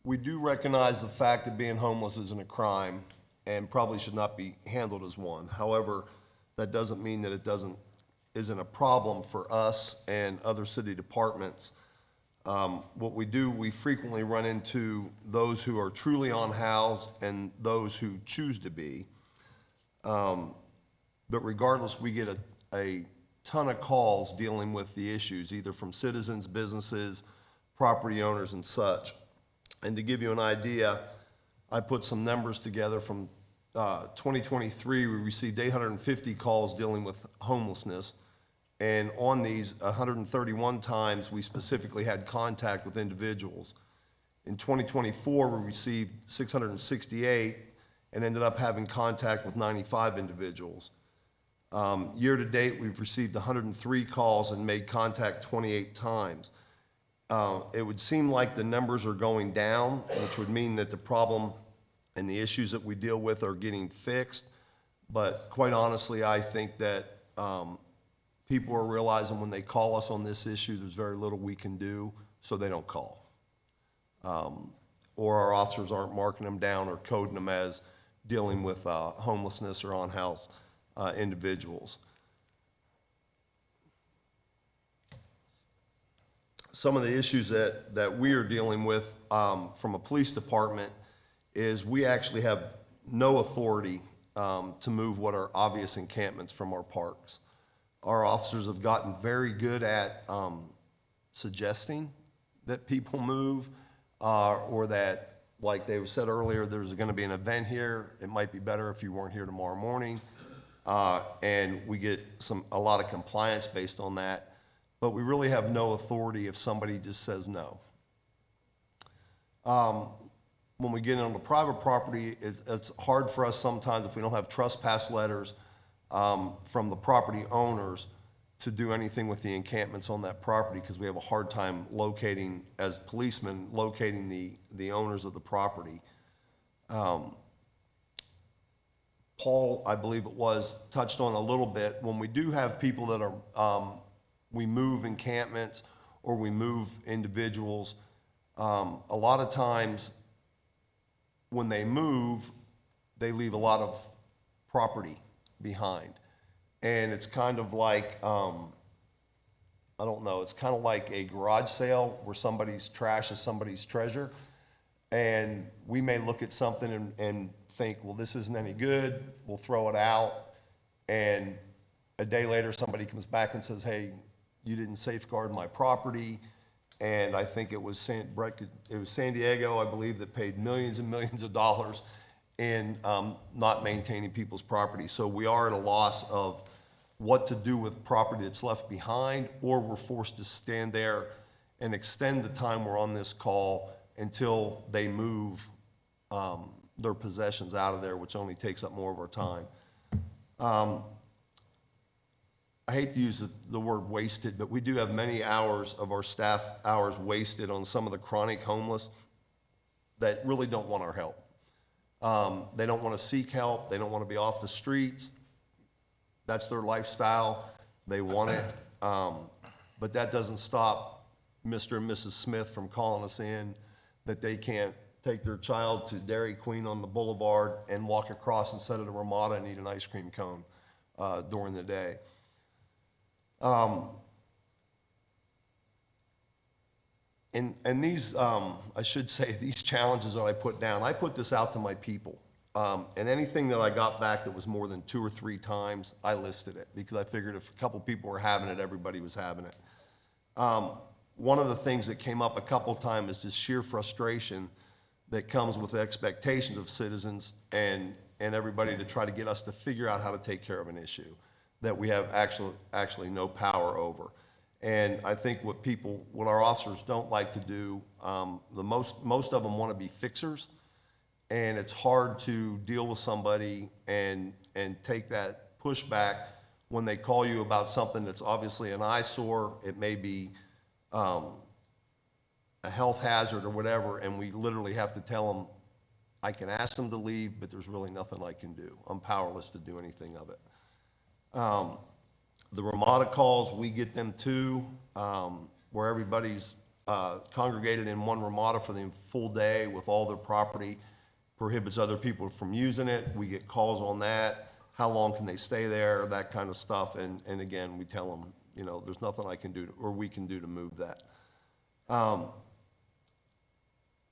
We do recognize the fact that being homeless isn't a crime and probably should not be handled as one. However, that doesn't mean that it isn't a problem for us and other city departments. What we do, we frequently run into those who are truly unhoused and those who choose to be. But regardless, we get a ton of calls dealing with the issues, either from citizens, businesses, property owners, and such. And to give you an idea, I put some numbers together from 2023. We received 850 calls dealing with homelessness. And on these, 131 times we specifically had contact with individuals. In 2024, we received 668 and ended up having contact with 95 individuals. Year to date, we've received 103 calls and made contact 28 times. It would seem like the numbers are going down, which would mean that the problem and the issues that we deal with are getting fixed. But quite honestly, I think that people are realizing when they call us on this issue, there's very little we can do, so they don't call. Or our officers aren't marking them down or coding them as dealing with homelessness or on-house individuals. Some of the issues that we are dealing with from a police department is we actually have no authority to move what are obvious encampments from our parks. Our officers have gotten very good at suggesting that people move, or that, like they said earlier, there's gonna be an event here, it might be better if you weren't here tomorrow morning. And we get a lot of compliance based on that, but we really have no authority if somebody just says no. When we get into private property, it's hard for us sometimes if we don't have trespass letters from the property owners to do anything with the encampments on that property, because we have a hard time locating, as policemen, locating the owners of the property. Paul, I believe it was, touched on a little bit. When we do have people that are, we move encampments or we move individuals, a lot of times when they move, they leave a lot of property behind. And it's kind of like, I don't know, it's kind of like a garage sale where somebody's trash is somebody's treasure. And we may look at something and think, well, this isn't any good, we'll throw it out. And a day later, somebody comes back and says, hey, you didn't safeguard my property. And I think it was San Diego, I believe, that paid millions and millions of dollars in not maintaining people's property. So we are at a loss of what to do with property that's left behind, or we're forced to stand there and extend the time we're on this call until they move their possessions out of there, which only takes up more of our time. I hate to use the word wasted, but we do have many hours of our staff hours wasted on some of the chronic homeless that really don't want our help. They don't want to seek help. They don't want to be off the streets. That's their lifestyle. They want it. But that doesn't stop Mr. and Mrs. Smith from calling us in that they can't take their child to Dairy Queen on the boulevard and walk across and sit at a Ramada and eat an ice cream cone during the day. And these, I should say, these challenges that I put down, I put this out to my people. And anything that I got back that was more than 2 or 3 times, I listed it, because I figured if a couple people were having it, everybody was having it. One of the things that came up a couple times is just sheer frustration that comes with the expectations of citizens and everybody to try to get us to figure out how to take care of an issue that we have actually no power over. And I think what our officers don't like to do, most of them want to be fixers, and it's hard to deal with somebody and take that pushback when they call you about something that's obviously an eyesore. It may be a health hazard or whatever, and we literally have to tell them, I can ask them to leave, but there's really nothing I can do. I'm powerless to do anything of it. The Ramada calls, we get them too, where everybody's congregated in one Ramada for the full day with all their property, prohibits other people from using it. We get calls on that. How long can they stay there? That kind of stuff. And again, we tell them, you know, there's nothing I can do or we can do to move that.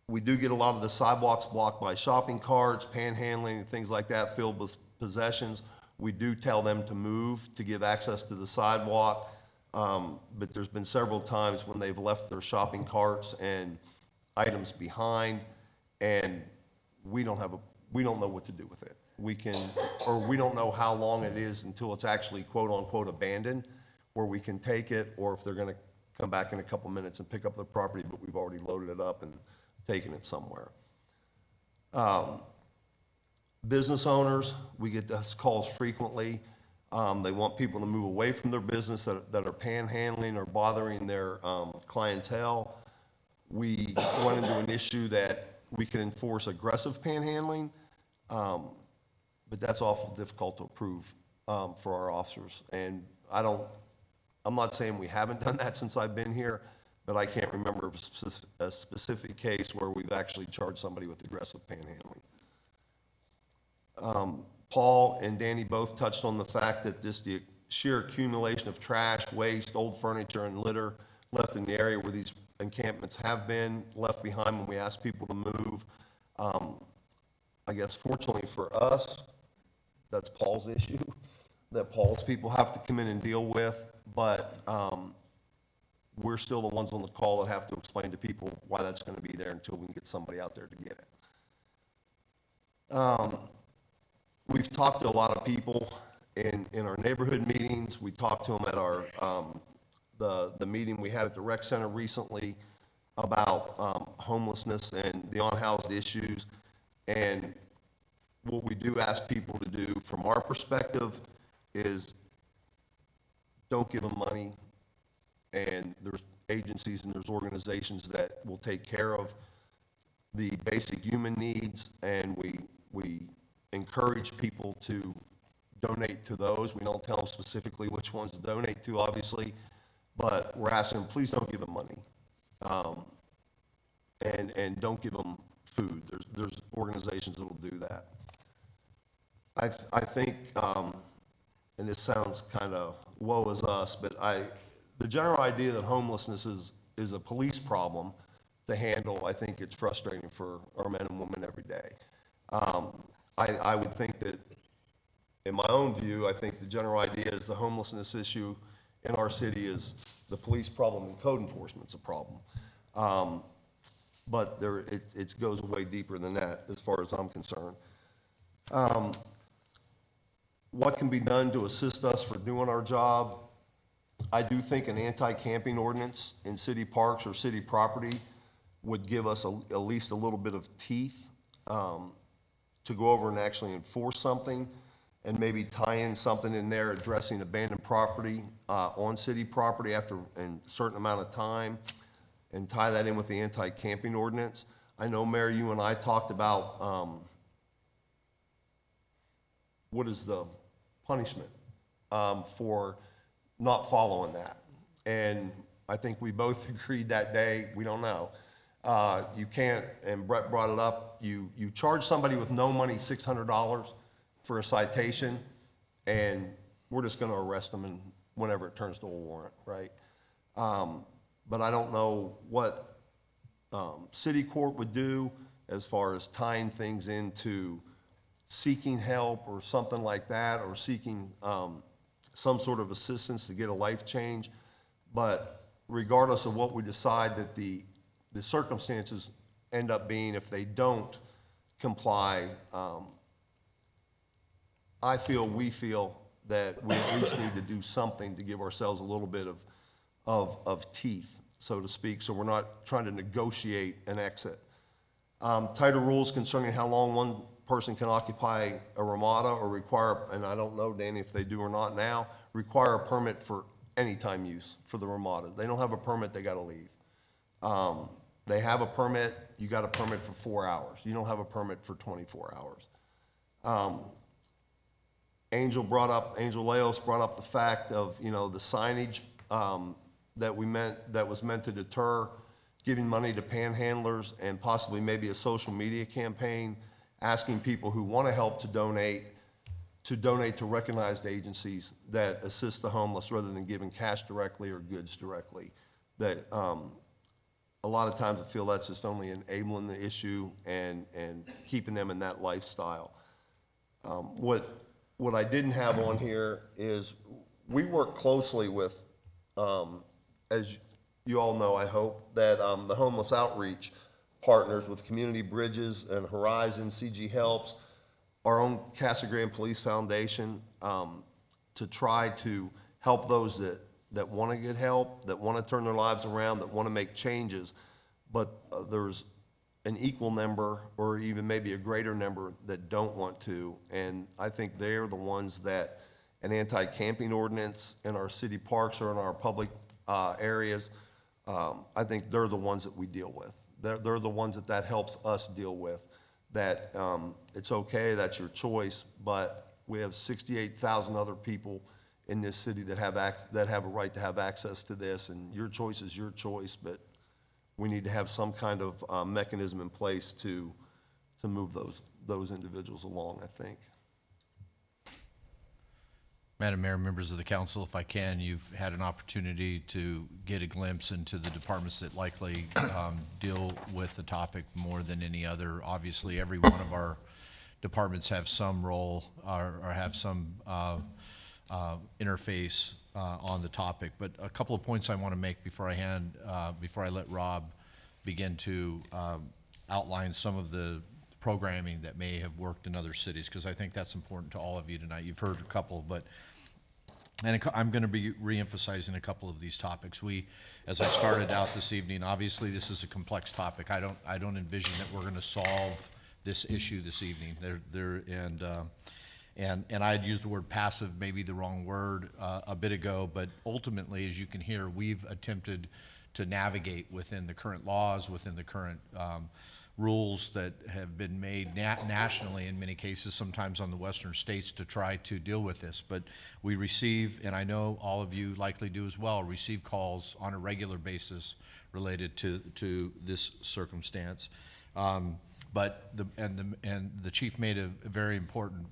We do get a lot of the sidewalks blocked by shopping carts, panhandling, and things like that, filled with possessions. We do tell them to move to give access to the sidewalk, but there's been several times when they've left their shopping carts and items behind, and we don't know what to do with it. We don't know how long it is until it's actually quote unquote abandoned, where we can take it, or if they're going to come back in a couple minutes and pick up the property, but we've already loaded it up and taken it somewhere. Business owners, we get those calls frequently. They want people to move away from their business that are panhandling or bothering their clientele. We run into an issue that we can enforce aggressive panhandling. but that's awful difficult to approve for our officers. And I'm not saying we haven't done that since I've been here, but I can't remember a specific case where we've actually charged somebody with aggressive panhandling. Paul and Danny both touched on the fact that the sheer accumulation of trash, waste, old furniture, and litter left in the area where these encampments have been left behind when we ask people to move. I guess fortunately for us, that's Paul's issue, that Paul's people have to come in and deal with, but we're still the ones on the call that have to explain to people why that's gonna be there until we can get somebody out there to get it. We've talked to a lot of people in our neighborhood meetings. We talked to them at our, the meeting we had at the rec center recently about homelessness and the unhoused issues. And what we do ask people to do from our perspective is don't give them money. And there's agencies and there's organizations that will take care of the basic human needs, and we encourage people to donate to those. We don't tell them specifically which ones to donate to, obviously, but we're asking them, please don't give them money. And don't give them food. There's organizations that will do that. I think, and this sounds kind of woe is us, but the general idea that homelessness is a police problem to handle, I think it's frustrating for our men and women every day. I would think that, in my own view, I think the general idea is the homelessness issue in our city is the police problem and code enforcement's a problem. But it goes way deeper than that, as far as I'm concerned. What can be done to assist us for doing our job? I do think an anti-camping ordinance in city parks or city property would give us at least a little bit of teeth to go over and actually enforce something, and maybe tie in something in there addressing abandoned property on city property after a certain amount of time, and tie that in with the anti-camping ordinance. I know, Mayor, you and I talked about what is the punishment for not following that. And I think we both agreed that day, we don't know. You can't, and Brett brought it up, you charge somebody with no money $600 for a citation, and we're just gonna arrest them and whenever it turns to a warrant, right? But I don't know what city court would do as far as tying things into seeking help or something like that, or seeking some sort of assistance to get a life change. But regardless of what we decide that the circumstances end up being, if they don't comply, we feel that we at least need to do something to give ourselves a little bit of teeth, so to speak, so we're not trying to negotiate an exit. Tighter rules concerning how long one person can occupy a ramada, or require, and I don't know, Danny, if they do or not now, require a permit for anytime use for the ramada. They don't have a permit, they gotta leave. They have a permit, you got a permit for 4 hours. You don't have a permit for 24 hours. Angel Leos brought up the fact of, the signage that was meant to deter giving money to panhandlers, and possibly maybe a social media campaign asking people who want to help to donate to recognized agencies that assist the homeless, rather than giving cash directly or goods directly. That a lot of times I feel that's just only enabling the issue and keeping them in that lifestyle. What I didn't have on here is we work closely with, as you all know, I hope, that the homeless outreach partners with Community Bridges and Horizon, CG Helps, our own Casa Grande Police Foundation, to try to help those that want to get help, that want to turn their lives around, that want to make changes, but there's an equal number, or even maybe a greater number, that don't want to. And I think they're the ones that an anti-camping ordinance in our city parks or in our public areas, I think they're the ones that we deal with. They're the ones that helps us deal with, that it's okay, that's your choice, but we have 68,000 other people in this city that have a right to have access to this, and your choice is your choice, but we need to have some kind of mechanism in place to move those individuals along, I think. Madam Mayor, members of the council, if I can, you've had an opportunity to get a glimpse into the departments that likely deal with the topic more than any other. Obviously, every one of our departments have some role or have some interface on the topic. But a couple of points I want to make before I let Rob begin to outline some of the programming that may have worked in other cities, because I think that's important to all of you tonight. You've heard a couple, and I'm going to be re-emphasizing a couple of these topics. As I started out this evening, obviously this is a complex topic. I don't envision that we're going to solve this issue this evening. And I had used the word passive, maybe the wrong word, a bit ago, but ultimately, as you can hear, we've attempted to navigate within the current laws, within the current rules that have been made nationally in many cases, sometimes on the western states, to try to deal with this. But we receive, and I know all of you likely do as well, receive calls on a regular basis related to this circumstance. But the chief made a very important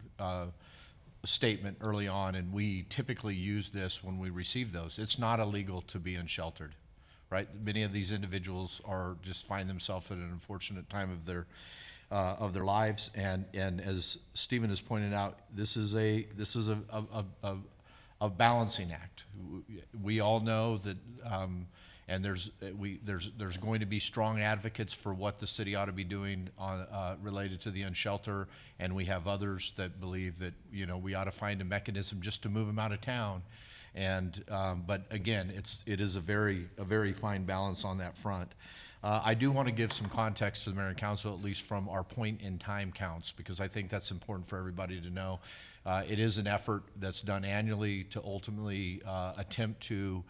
statement early on, and we typically use this when we receive those. It's not illegal to be unsheltered. Right? Many of these individuals just find themselves at an unfortunate time of their lives, and as Stephen has pointed out, this is a balancing act. We all know that, and there's going to be strong advocates for what the city ought to be doing related to the unshelter, and we have others that believe that we ought to find a mechanism just to move them out of town. And but again, it is a very fine balance on that front. I do want to give some context to the mayor and council, at least from our point in time counts, because I think that's important for everybody to know. It is an effort that's done annually to ultimately attempt to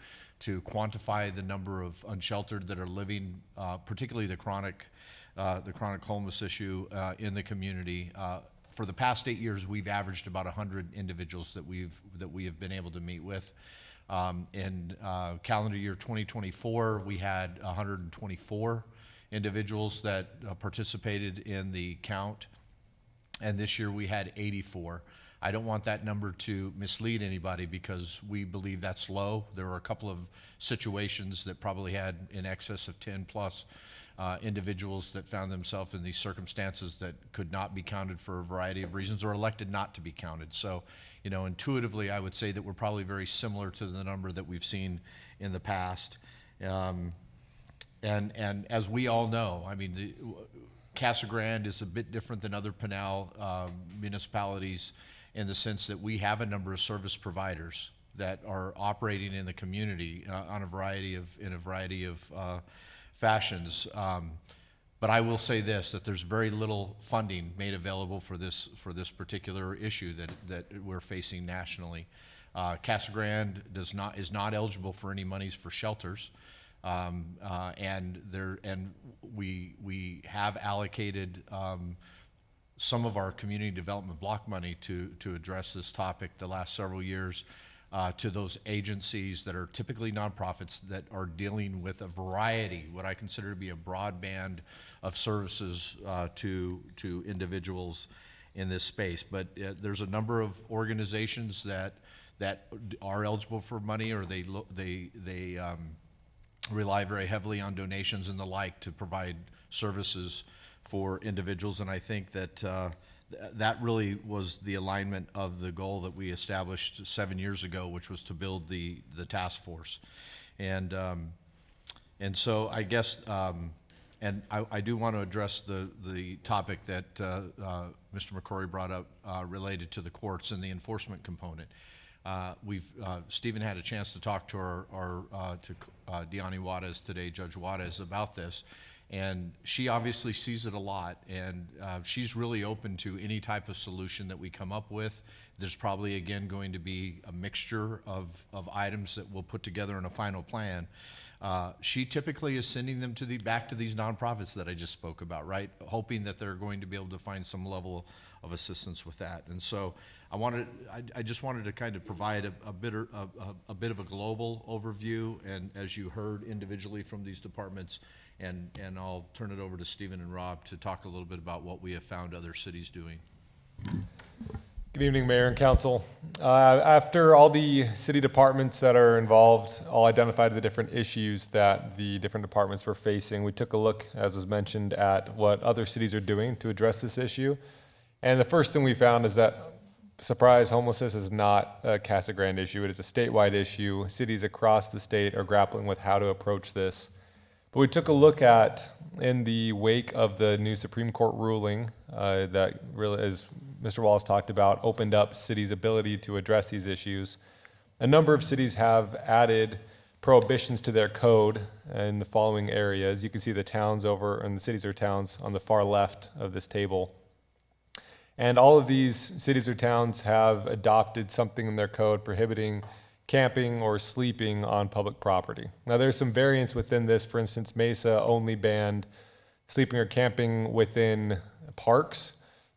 quantify the number of unsheltered that are living, particularly the chronic homeless issue in the community. For the past 8 years, we've averaged about 100 individuals that we have been able to meet with. In calendar year 2024, we had 124 individuals that participated in the count, and this year we had 84. I don't want that number to mislead anybody, because we believe that's low. There were a couple of situations that probably had in excess of 10 plus individuals that found themselves in these circumstances that could not be counted for a variety of reasons, or elected not to be counted. So, intuitively, I would say that we're probably very similar to the number that we've seen in the past. And as we all know, I mean, Casa Grande is a bit different than other Pinal municipalities in the sense that we have a number of service providers that are operating in the community in a variety of fashions. But I will say this, that there's very little funding made available for this particular issue that we're facing nationally. Casa Grande is not eligible for any monies for shelters, and we have allocated some of our community development block money to address this topic the last several years. To those agencies that are typically nonprofits that are dealing with a variety, what I consider to be a broad band of services to individuals in this space. But there's a number of organizations that are eligible for money, or they rely very heavily on donations and the like to provide services for individuals, and I think that that really was the alignment of the goal that we established 7 years ago, which was to build the task force. And so I guess, and I do want to address the topic that Mr. McCrory brought up related to the courts and the enforcement component. Stephen had a chance to talk to to Deani Juarez today, Judge Juarez, about this. And she obviously sees it a lot, and she's really open to any type of solution that we come up with. There's probably, again, going to be a mixture of items that we'll put together in a final plan. She typically is sending them back to these nonprofits that I just spoke about, right? Hoping that they're going to be able to find some level of assistance with that. And so I just wanted to kind of provide a bit of a global overview, and as you heard individually from these departments, and I'll turn it over to Stephen and Rob to talk a little bit about what we have found other cities doing. Good evening, Mayor and Council. After all the city departments that are involved all identified the different issues that the different departments were facing, we took a look, as was mentioned, at what other cities are doing to address this issue. And the first thing we found is that, surprise, homelessness is not a Casa Grande issue. It is a statewide issue. Cities across the state are grappling with how to approach this. But we took a look at, in the wake of the new Supreme Court ruling that really, as Mr. Wallace talked about, opened up cities' ability to address these issues. A number of cities have added prohibitions to their code in the following areas. You can see the towns over, and the cities or towns on the far left of this table. And all of these cities or towns have adopted something in their code prohibiting camping or sleeping on public property. Now, there's some variance within this. For instance, Mesa only banned sleeping or camping within parks,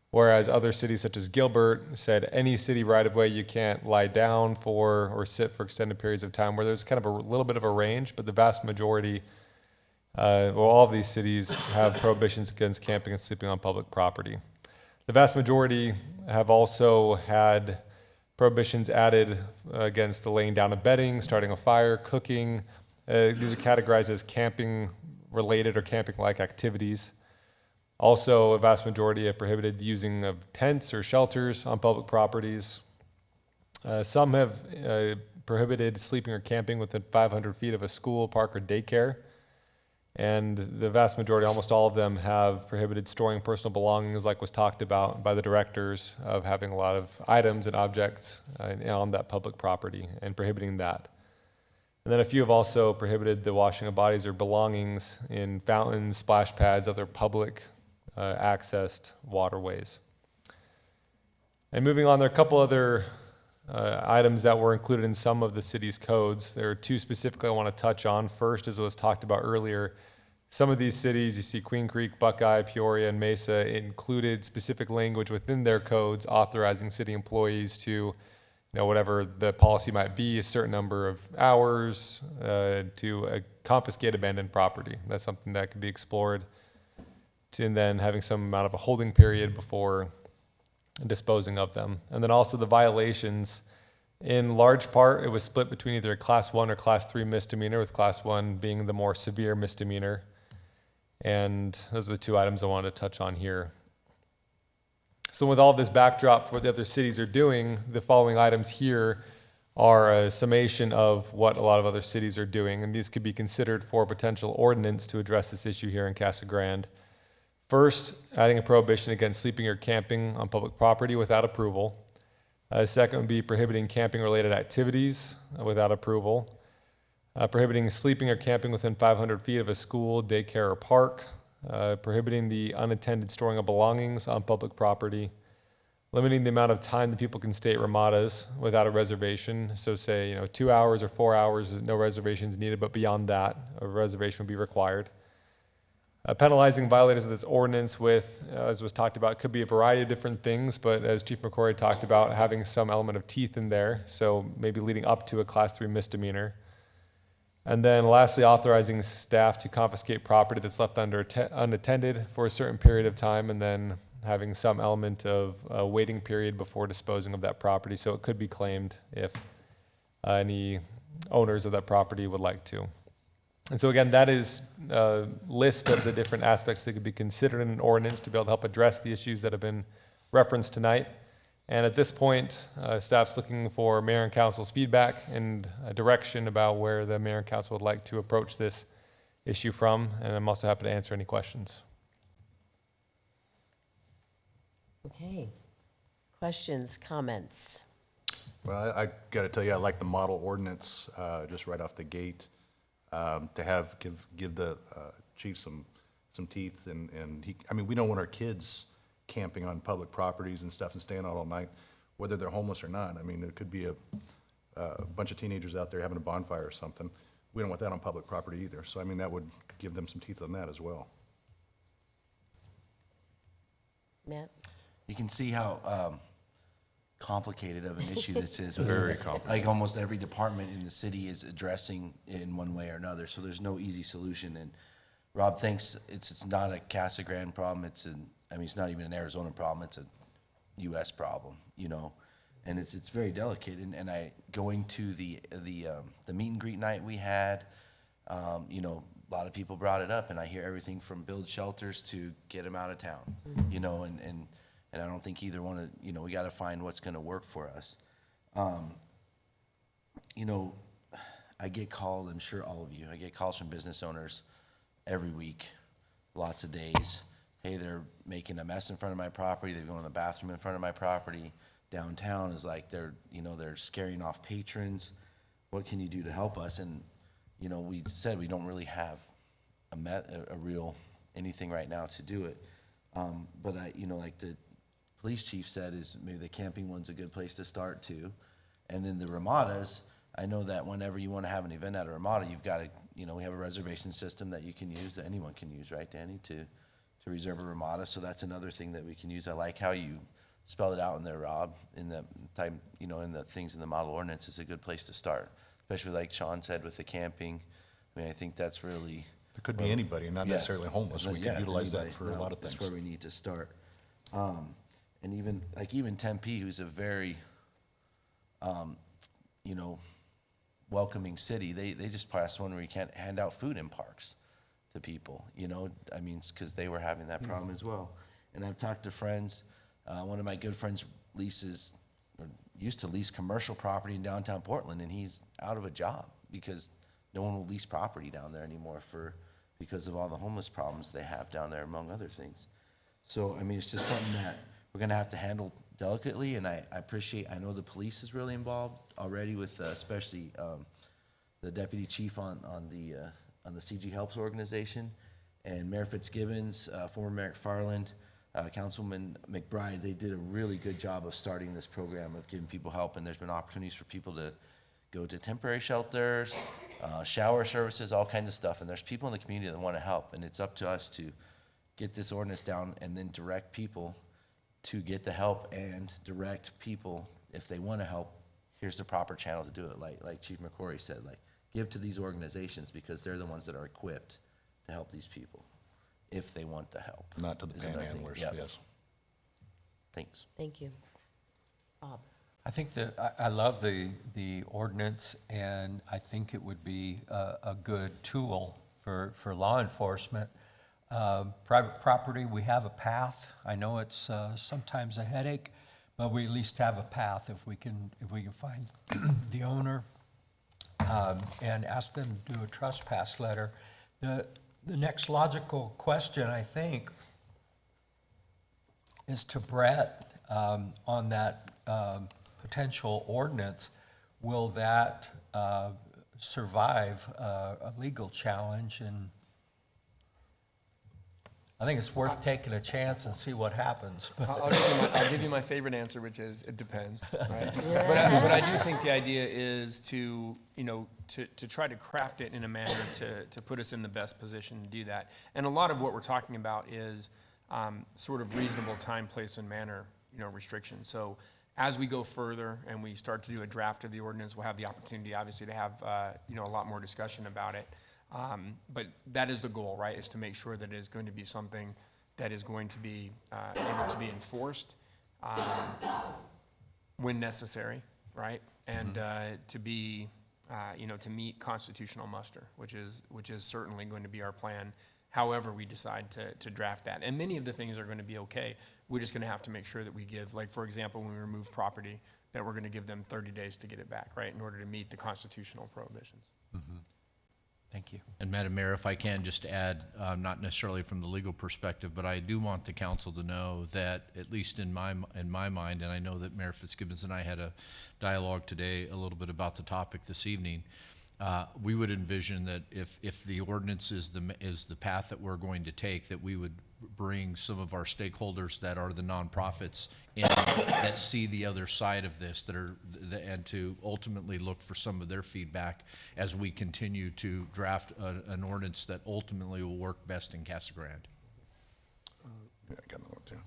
whereas other cities such as Gilbert said any city right-of-way you can't lie down for or sit for extended periods of time, where there's kind of a little bit of a range, but the vast majority, all of these cities have prohibitions against camping and sleeping on public property. The vast majority have also had prohibitions added against the laying down of bedding, starting a fire, cooking. These are categorized as camping-related or camping-like activities. Also, a vast majority have prohibited the using of tents or shelters on public properties. Some have prohibited sleeping or camping within 500 feet of a school, park, or daycare. And the vast majority, almost all of them, have prohibited storing personal belongings, like was talked about by the directors, of having a lot of items and objects on that public property and prohibiting that. And then a few have also prohibited the washing of bodies or belongings in fountains, splash pads, other public accessed waterways. And moving on, there are a couple other items that were included in some of the city's codes. There are two specifically I want to touch on. First, as was talked about earlier, some of these cities, you see Queen Creek, Buckeye, Peoria, and Mesa, included specific language within their codes authorizing city employees to, whatever the policy might be, a certain number of hours to confiscate abandoned property. That's something that could be explored. And then having some amount of a holding period before disposing of them. And then also the violations, in large part, it was split between either a Class 1 or Class 3 misdemeanor, with Class 1 being the more severe misdemeanor. And those are the two items I wanted to touch on here. So with all this backdrop for what the other cities are doing, the following items here are a summation of what a lot of other cities are doing, and these could be considered for potential ordinance to address this issue here in Casa Grande. First, adding a prohibition against sleeping or camping on public property without approval. Second would be prohibiting camping-related activities without approval. Prohibiting sleeping or camping within 500 feet of a school, daycare, or park. Prohibiting the unattended storing of belongings on public property. Limiting the amount of time that people can stay at ramadas without a reservation. So say, 2 hours or 4 hours, no reservations needed, but beyond that, a reservation would be required. Penalizing violators of this ordinance with, as was talked about, could be a variety of different things, but as Chief McCrory talked about, having some element of teeth in there, so maybe leading up to a Class 3 misdemeanor. And then lastly, authorizing staff to confiscate property that's left unattended for a certain period of time, and then having some element of a waiting period before disposing of that property, so it could be claimed if any owners of that property would like to. And so again, that is a list of the different aspects that could be considered in an ordinance to be able to help address the issues that have been referenced tonight. And at this point, staff's looking for mayor and council's feedback and a direction about where the mayor and council would like to approach this issue from. And I'm also happy to answer any questions. Okay. Questions, comments? Well, I got to tell you, I like the model ordinance just right off the gate. To give the chief some some teeth, and he, I mean, we don't want our kids camping on public properties and stuff and staying out all night, whether they're homeless or not. I mean, it could be a bunch of teenagers out there having a bonfire or something. We don't want that on public property either. So, I mean, that would give them some teeth on that as well. Matt? You can see how complicated of an issue this is. Very complicated. Like almost every department in the city is addressing it in one way or another, so there's no easy solution. And Rob thinks it's not a Casa Grande problem. It's not even an Arizona problem. It's a U.S. problem, you know. And it's very delicate. And I going to the meet and greet night we had, you know, a lot of people brought it up, and I hear everything from build shelters to get them out of town, you know, and I don't think either one of, you know, we got to find what's going to work for us. You know, I get calls, I'm sure all of you, I get calls from business owners every week, lots of days. Hey, they're making a mess in front of my property. They're going to the bathroom in front of my property. Downtown is like they're scaring off patrons. What can you do to help us? And, you know, we said we don't really have a real anything right now to do it. But you know, like the police chief said, is maybe the camping one's a good place to start too. And then the Ramadas, I know that whenever you want to have an event at a Ramada, you've got to, you know, we have a reservation system that you can use, that anyone can use, right, Danny, to reserve a Ramada. So that's another thing that we can use. I like how you spelled it out in there, Rob, in the type, you know, in the things in the model ordinance is a good place to start, especially like Sean said with the camping. I mean, I think that's really. It could be anybody, not Yeah. necessarily homeless. We Yeah, could it's utilize that anybody. for a No, lot of things. That's where we need to start. And even Tempe, who's a very, you know, welcoming city, they just passed one where you can't hand out food in parks to people, you know, I mean, because they were having that problem as well. And I've talked to friends, one of my good friends used to lease commercial property in downtown Portland, and he's out of a job because no one will lease property down there anymore because of all the homeless problems they have down there, among other things. So, I mean, it's just something that we're gonna have to handle delicately, and I know the police is really involved already with, especially, the deputy chief on the CG Helps organization, and Mayor Fitzgibbons, former Mayor McFarland, Councilman McBride, they did a really good job of starting this program of giving people help, and there's been opportunities for people to go to temporary shelters, shower services, all kinds of stuff, and there's people in the community that want to help, and it's up to us to get this ordinance down and then direct people to get the help, and direct people, if they want to help, here's the proper channel to do it, like Chief McCrory said, like, give to these organizations because they're the ones that are equipped to help these people, if they want the help. Not to the is another thing. panhandlers, Yep. yes. Thanks. Thank you. Bob? I think that, I love the ordinance, and I think it would be a good tool for law enforcement. Private property, we have a path. I know it's sometimes a headache, but we at least have a path if we can find the owner and ask them to do a trespass letter. The next logical question, I think, is to Brett on that potential ordinance. Will that survive a legal challenge? And I think it's worth taking a chance and see what happens. I'll give you my favorite answer, which is it depends. Right? But I do think the idea is to, you know, to try to craft it in a manner to put us in the best position to do that. And a lot of what we're talking about is sort of reasonable time, place, and manner, you know, restrictions. So as we go further and we start to do a draft of the ordinance, we'll have the opportunity, obviously, to have you know, a lot more discussion about it. But that is the goal, right, is to make sure that it is going to be something that is going to be able to be enforced when necessary, right? And to be, you know, to meet constitutional muster, which is certainly going to be our plan, however we decide to draft that. And many of the things are going to be okay. We're just going to have to make sure that we give, like, for example, when we remove property, that we're going to give them 30 days to get it back, right, in order to meet the constitutional prohibitions. Thank you. And Madam Mayor, if I can just add, not necessarily from the legal perspective, but I do want the council to know that, at least in my mind, and I know that Mayor Fitzgibbons and I had a dialogue today a little bit about the topic this evening, we would envision that if the ordinance is the path that we're going to take, that we would bring some of our stakeholders that are the nonprofits in, that see the other side of this, and to ultimately look for some of their feedback as we continue to draft an ordinance that ultimately will work best in Casa Grande. Yeah, I got another one too.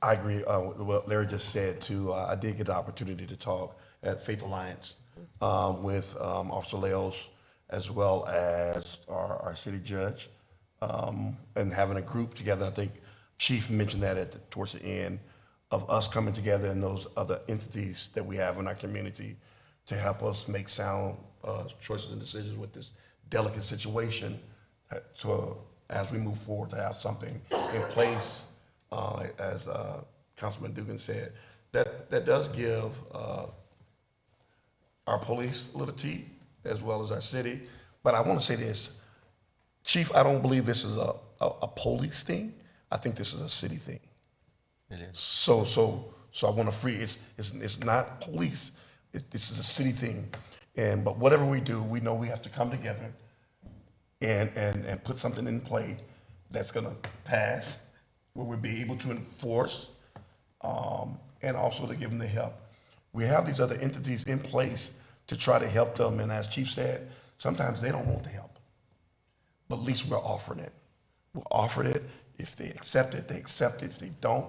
I agree with what Larry just said too. I did get the opportunity to talk at Faith Alliance with Officer Leos, as well as our city judge, and having a group together. I think Chief mentioned that towards the end of us coming together and those other entities that we have in our community to help us make sound choices and decisions with this delicate situation as we move forward, to have something in place, as Councilman Dugan said, that does give our police a little teeth, as well as our city. But I want to say this, Chief, I don't believe this is a police thing. I think this is a city thing. It is. So I want to it's not police. This is a city thing. But whatever we do, we know we have to come together and put something in play that's going to pass, where we'll be able to enforce, and also to give them the help. We have these other entities in place to try to help them, and as Chief said, sometimes they don't want the help. But at least we're offering it. We're offering it. If they accept it, they accept it. If they don't,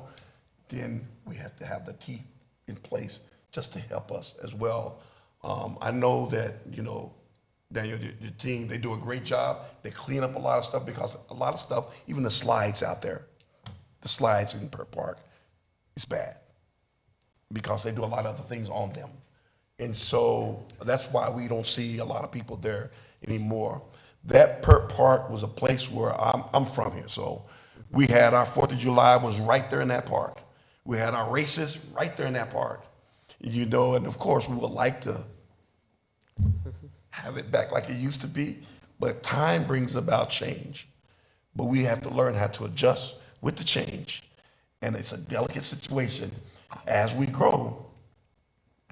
then we have to have the teeth in place just to help us as well. I know that, Daniel, your team, they do a great job. They clean up a lot of stuff, because a lot of stuff, even the slides out there, the slides in Per Park, it's bad because they do a lot of other things on them. And so that's why we don't see a lot of people there anymore. That Per Park was a place where I'm from here. So we had our 4th of July was right there in that park. We had our races right there in that park. And of course we would like to have it back like it used to be, but time brings about change. But we have to learn how to adjust with the change. And it's a delicate situation. As we grow,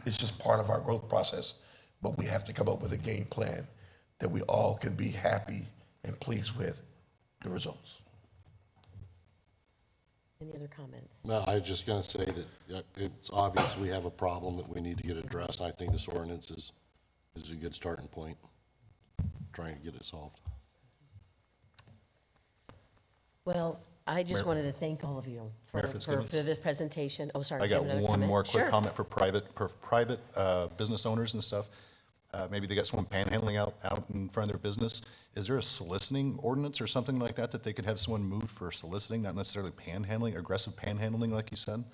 it's just part of our growth process. But we have to come up with a game plan that we all can be happy and pleased with the results. Any other comments? No, I was just going to say that it's obvious we have a problem that we need to get addressed. I think this ordinance is a good starting point, trying to get it solved. Well, I just wanted to thank all of you for Mayor Fitzgibbons? this presentation. Oh, sorry. I do you got have another one comment? more quick Sure. comment for private business owners and stuff. Maybe they got someone panhandling out in front of their business. Is there a soliciting ordinance or something like that they could have someone moved for soliciting, not necessarily panhandling, aggressive panhandling, like you said?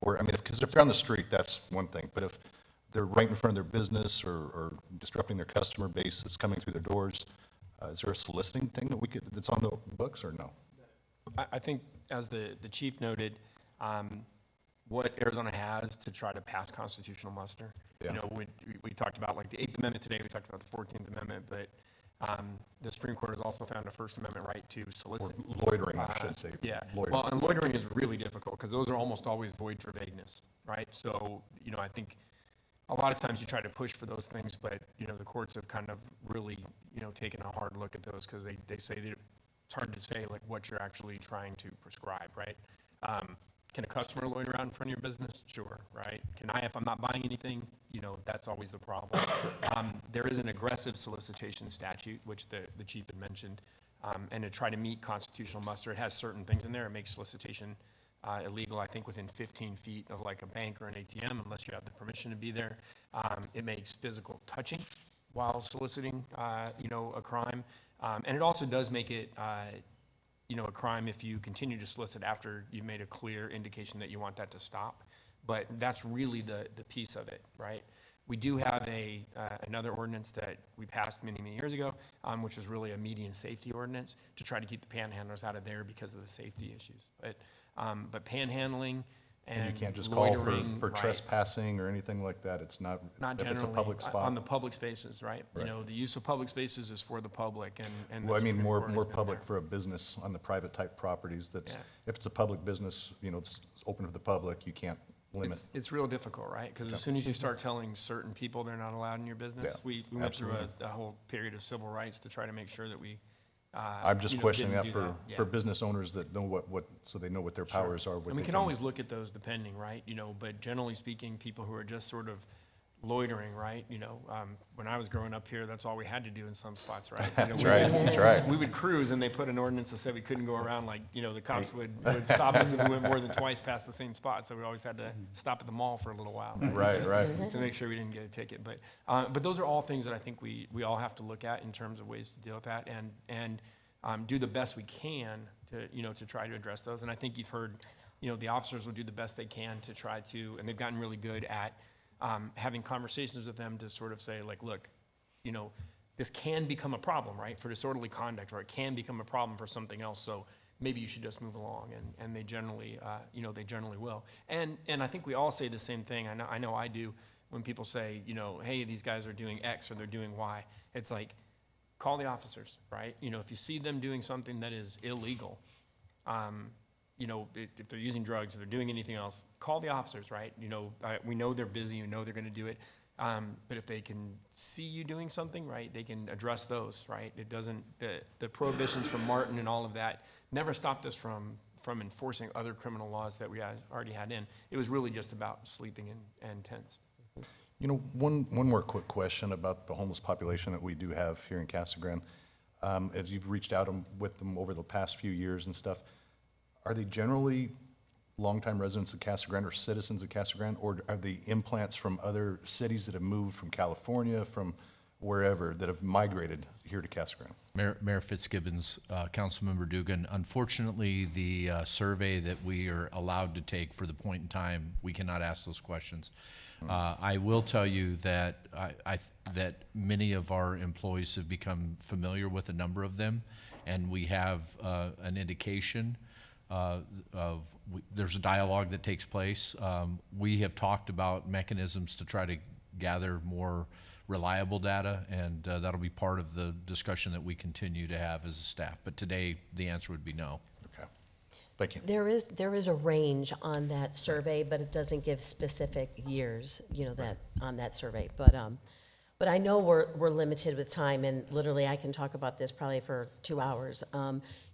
Or, because if they're on the street, that's one thing. But if they're right in front of their business or disrupting their customer base that's coming through their doors, is there a soliciting thing that's on the books, or no? I think, as the chief noted, what Arizona has to try to pass constitutional muster. Yeah. We talked about like the 8th Amendment today, we talked about the 14th Amendment, but the Supreme Court has also found a First Amendment right to solicit. Or loitering, I should say. Yeah, Loitering. well, and loitering is really difficult because those are almost always void for vagueness, right? So, I think a lot of times you try to push for those things, but, the courts have kind of really, taken a hard look at those because they say that it's hard to say like what you're actually trying to prescribe, right? Can a customer loiter around in front of your business? Sure, right? Can I, if I'm not buying anything? That's always the problem. There is an aggressive solicitation statute, which the chief had mentioned, and to try to meet constitutional muster, it has certain things in there. It makes solicitation illegal, I think, within 15 feet of like a bank or an ATM, unless you have the permission to be there. It makes physical touching while soliciting, a crime. And it also does make it, a crime if you continue to solicit after you've made a clear indication that you want that to stop. But that's really the piece of it, right? We do have another ordinance that we passed many, many years ago, which was really a median safety ordinance to try to keep the panhandlers out of there because of the safety issues. But panhandling and you can't just loitering, call for right, trespassing or anything like that. It's not not if it's a generally public spot. on the public spaces, right? The use of public spaces is for the public, and Well, I the mean, Supreme more Court has been public there. for a business on the private type properties. That's Yeah. if it's a public business, it's open to the public. You can't limit. It's real difficult, right? Because as soon as you start telling certain people they're not allowed in your business, Yeah, we went through a whole period of civil rights to try to make sure that we, I'm just questioning didn't that do for, Yeah. for business owners that know so they know what their powers are. what And we they can always look at those depending, right? But generally speaking, people who are just sort of loitering, right? When I was growing up here, that's all we had to do in some spots, right? That's right, that's right. We would cruise and they put an ordinance that said we couldn't go around, like, the cops would stop us if we went more than twice past the same spot. So we always had to stop at the mall for a little while. Right. To make sure we didn't get a ticket. But those are all things that I think we all have to look at in terms of ways to deal with that and do the best we can to try to address those. And I think you've heard, the officers will do the best they can to try to, and they've gotten really good at having conversations with them to sort of say, like, look, this can become a problem, right, for disorderly conduct, or it can become a problem for something else. So maybe you should just move along, and they generally, they generally will. And I think we all say the same thing. I know I do when people say, hey, these guys are doing X or they're doing Y. It's like, call the officers, right? If you see them doing something that is illegal, if they're using drugs, if they're doing anything else, call the officers, right? We know they're busy, they're going to do it. But if they can see you doing something, right, they can address those, right? It doesn't, the prohibitions from Martin and all of that never stopped us from enforcing other criminal laws that we already had in. It was really just about sleeping in tents. One more quick question about the homeless population that we do have here in Casa Grande. As you've reached out with them over the past few years and stuff, are they generally longtime residents of Casa Grande or citizens of Casa Grande, or are they implants from other cities that have moved from California, from wherever, that have migrated here to Casa Grande? Mayor Fitzgibbons, Councilmember Dugan, unfortunately, the survey that we are allowed to take for the point in time, we cannot ask those questions. I will tell you that that many of our employees have become familiar with a number of them, and we have an indication there's a dialogue that takes place. We have talked about mechanisms to try to gather more reliable data, and that'll be part of the discussion that we continue to have as a staff. But today, the answer would be no. Okay, thank you. There is a range on that survey, but it doesn't give specific years, that on that survey. But I know we're limited with time, and literally I can talk about this probably for 2 hours.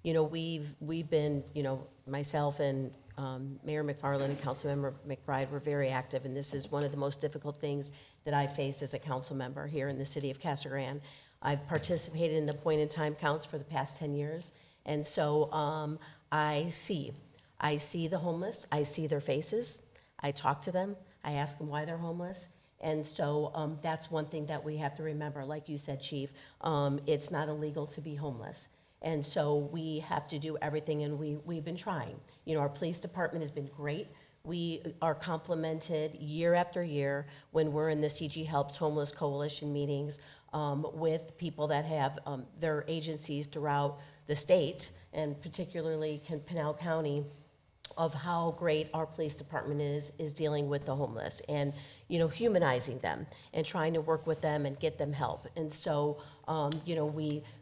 We've been, myself and Mayor McFarland and Councilmember McBride were very active, and this is one of the most difficult things that I face as a council member here in the city of Casa Grande. I've participated in the point-in-time counts for the past 10 years, and so I see the homeless, I see their faces, I talk to them, I ask them why they're homeless, and so that's one thing that we have to remember. Like you said, Chief, it's not illegal to be homeless. And so we have to do everything, and we've been trying. Our police department has been great. We are complimented year after year when we're in the CG Helps Homeless Coalition meetings with people that have their agencies throughout the state, and particularly Pinal County, of how great our police department is dealing with the homeless and, humanizing them and trying to work with them and get them help. And so,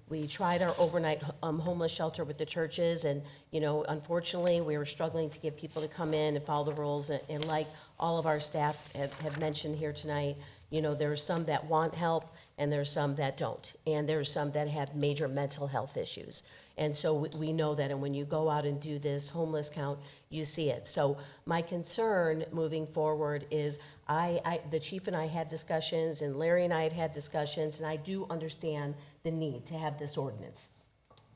we tried our overnight homeless shelter with the churches, and, unfortunately, we were struggling to get people to come in and follow the rules. And like all of our staff have mentioned here tonight, there are some that want help, and there's some that don't. And there's some that have major mental health issues. And so we know that, and when you go out and do this homeless count, you see it. So my concern moving forward is the chief and I had discussions, and Larry and I have had discussions, and I do understand the need to have this ordinance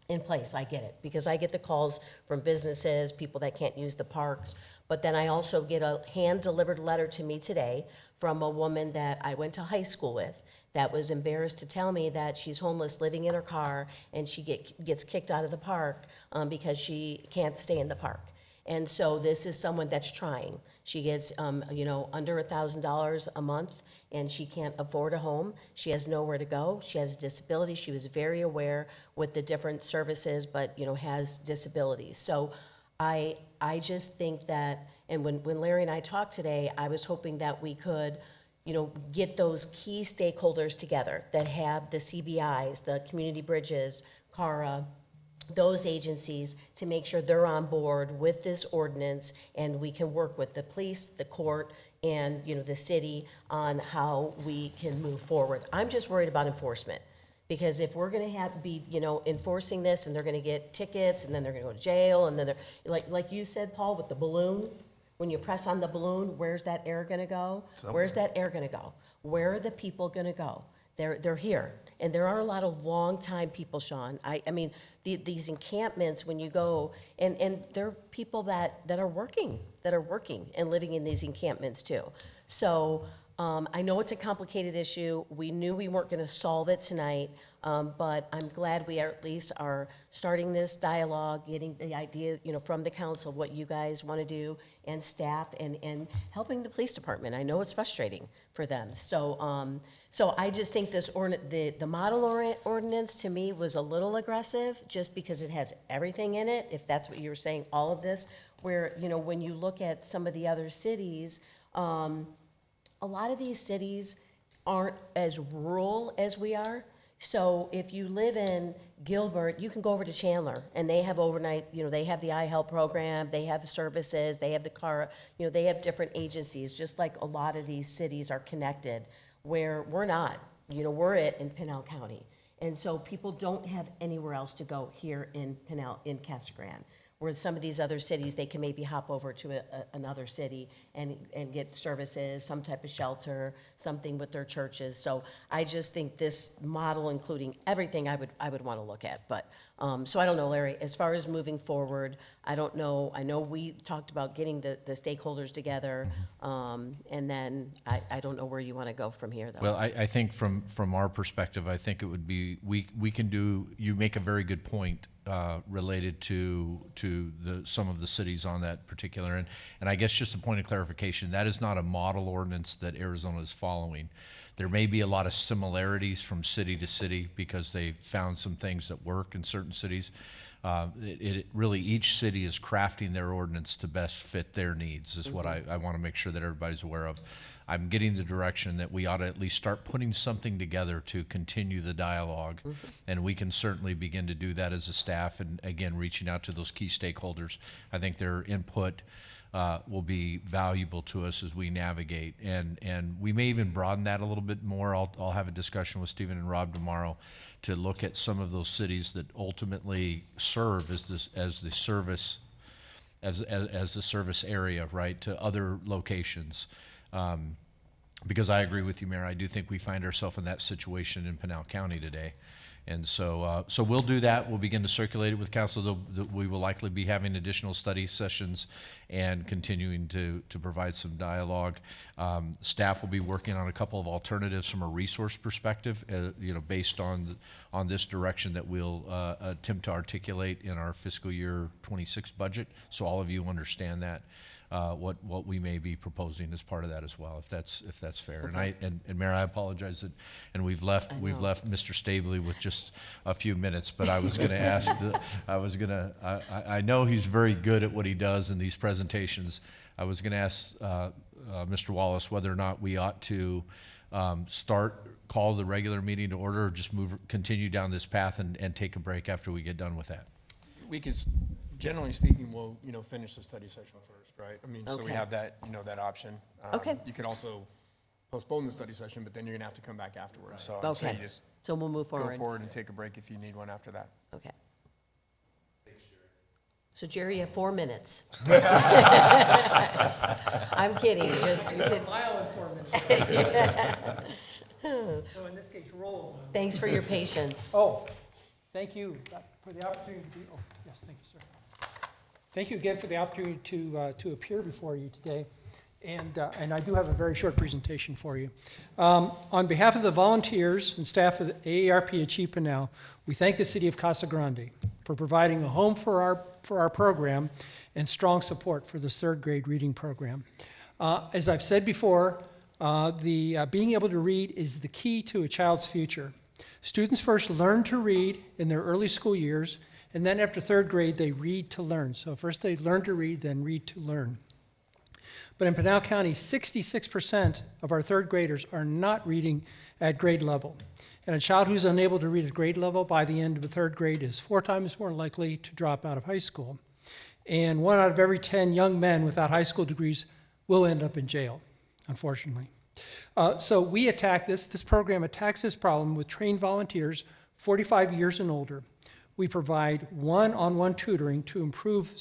in place. I get it, because I get the calls from businesses, people that can't use the parks, but then I also get a hand-delivered letter to me today from a woman that I went to high school with that was embarrassed to tell me that she's homeless, living in her car, and she gets kicked out of the park because she can't stay in the park. And so this is someone that's trying. She gets, under $1,000 a month, and she can't afford a home. She has nowhere to go. She has a disability. She was very aware with the different services, but, has disabilities. So I just think that, and when Larry and I talked today, I was hoping that we could, get those key stakeholders together that have the CBIs, the community bridges, CARA, those agencies to make sure they're on board with this ordinance, and we can work with the police, the court, and, you know, the city on how we can move forward. I'm just worried about enforcement, because if we're gonna be, you know, enforcing this, and they're gonna get tickets, and then they're gonna go to jail, and then they're, like you said, Paul, with the balloon, when you press on the balloon, where's that air gonna go? Where's that air gonna go? Where are the people gonna go? They're here. And there are a lot of longtime people, Sean. I mean, these encampments, when you go, and there are people that are working and living in these encampments too. So I know it's a complicated issue. We knew we weren't gonna solve it tonight, but I'm glad we at least are starting this dialogue, getting the idea, you know, from the council of what you guys wanna do, and staff, and helping the police department. I know it's frustrating for them. So I just think this the model ordinance to me was a little aggressive, just because it has everything in it, if that's what you were saying, all of this, where, you know, when you look at some of the other cities, a lot of these cities aren't as rural as we are. So if you live in Gilbert, you can go over to Chandler, and they have overnight, you know, they have the iHelp program, they have the services, they have the car, you know, they have different agencies, just like a lot of these cities are connected, where we're not. You know, we're in Pinal County. And so people don't have anywhere else to go here in Casa Grande. Where some of these other cities, they can maybe hop over to another city and get services, some type of shelter, something with their churches. So I just think this model, including everything, I would want to look at. But, so I don't know, Larry, as far as moving forward, I don't know. I know we talked about getting the stakeholders together, and then I don't know where you want to go from here, though. Well, I think from our perspective, I think it would be, we can do, you make a very good point related to some of the cities on that particular, and I guess just a point of clarification, that is not a model ordinance that Arizona is following. There may be a lot of similarities from city to city because they found some things that work in certain cities. It really, each city is crafting their ordinance to best fit their needs, is what I want to make sure that everybody's aware of. I'm getting the direction that we ought to at least start putting something together to continue the dialogue, and we can certainly begin to do that as a staff, and again, reaching out to those key stakeholders. I think their input will be valuable to us as we navigate, and we may even broaden that a little bit more. I'll have a discussion with Stephen and Rob tomorrow to look at some of those cities that ultimately serve as the service area, right, to other locations. Because I agree with you, Mayor, I do think we find ourselves in that situation in Pinal County today. And so we'll do that. We'll begin to circulate it with council. We will likely be having additional study sessions and continuing to provide some dialogue. Staff will be working on a couple of alternatives from a resource perspective, you know, based on this direction that we'll attempt to articulate in our fiscal year 26 budget. So all of you understand that. What we may be proposing as part of that as well, if that's fair. Okay. And Mayor, I apologize that, and we've left Mr. Stabley with just a few minutes, but I was going to ask. I know he's very good at what he does in these presentations. I was going to ask Mr. Wallace whether or not we ought to call the regular meeting to order, or just continue down this path and take a break after we get done with that. We could, generally speaking, we'll, you know, finish the study session first, right? I mean, so we have that, you know, that option. Okay. You could also postpone the study session, but then you're gonna have to come back afterwards. So Okay. I'd say you just So we'll move go forward. forward and take a break if you need one after that. Okay. So Jerry, you have 4 minutes. I'm kidding, just. Mile and 4 minutes. So in this case, roll. Thanks for your patience. Oh, thank you for the opportunity to be, oh, yes, thank you, sir. Thank you again for the opportunity to appear before you today. And I do have a very short presentation for you. On behalf of the volunteers and staff of the AARP Achieve Pinal, we thank the City of Casa Grande for providing a home for our program and strong support for this third grade reading program. As I've said before, being able to read is the key to a child's future. Students first learn to read in their early school years, and then after third grade, they read to learn. So first they learn to read, then read to learn. But in Pinal County, 66% of our third graders are not reading at grade level. And a child who's unable to read at grade level by the end of the third grade is 4 times more likely to drop out of high school. And 1 out of every 10 young men without high school degrees will end up in jail, unfortunately. So we attack this program attacks this problem with trained volunteers, 45 years and older. We provide one-on-one tutoring to improve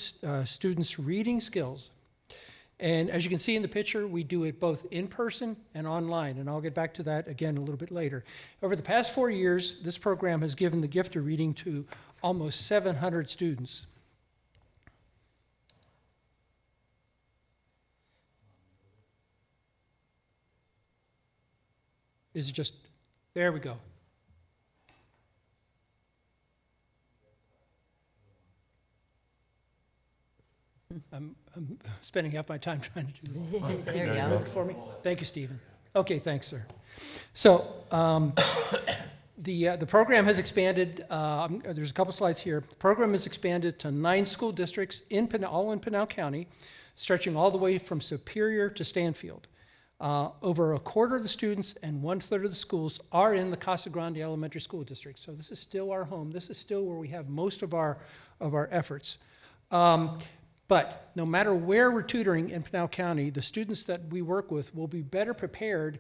students' reading skills. And as you can see in the picture, we do it both in person and online, and I'll get back to that again a little bit later. Over the past 4 years, this program has given the gift of reading to almost 700 students. Is it just, there we go. I'm spending half my time trying to do this. There you go. For me. Thank you, Stephen. Okay, thanks, sir. So the program has expanded. There's a couple slides here. The program has expanded to 9 school districts all in Pinal County, stretching all the way from Superior to Stanfield. Over a quarter of the students and 1/3 of the schools are in the Casa Grande Elementary School District. So this is still our home. This is still where we have most of our efforts. But no matter where we're tutoring in Pinal County, the students that we work with will be better prepared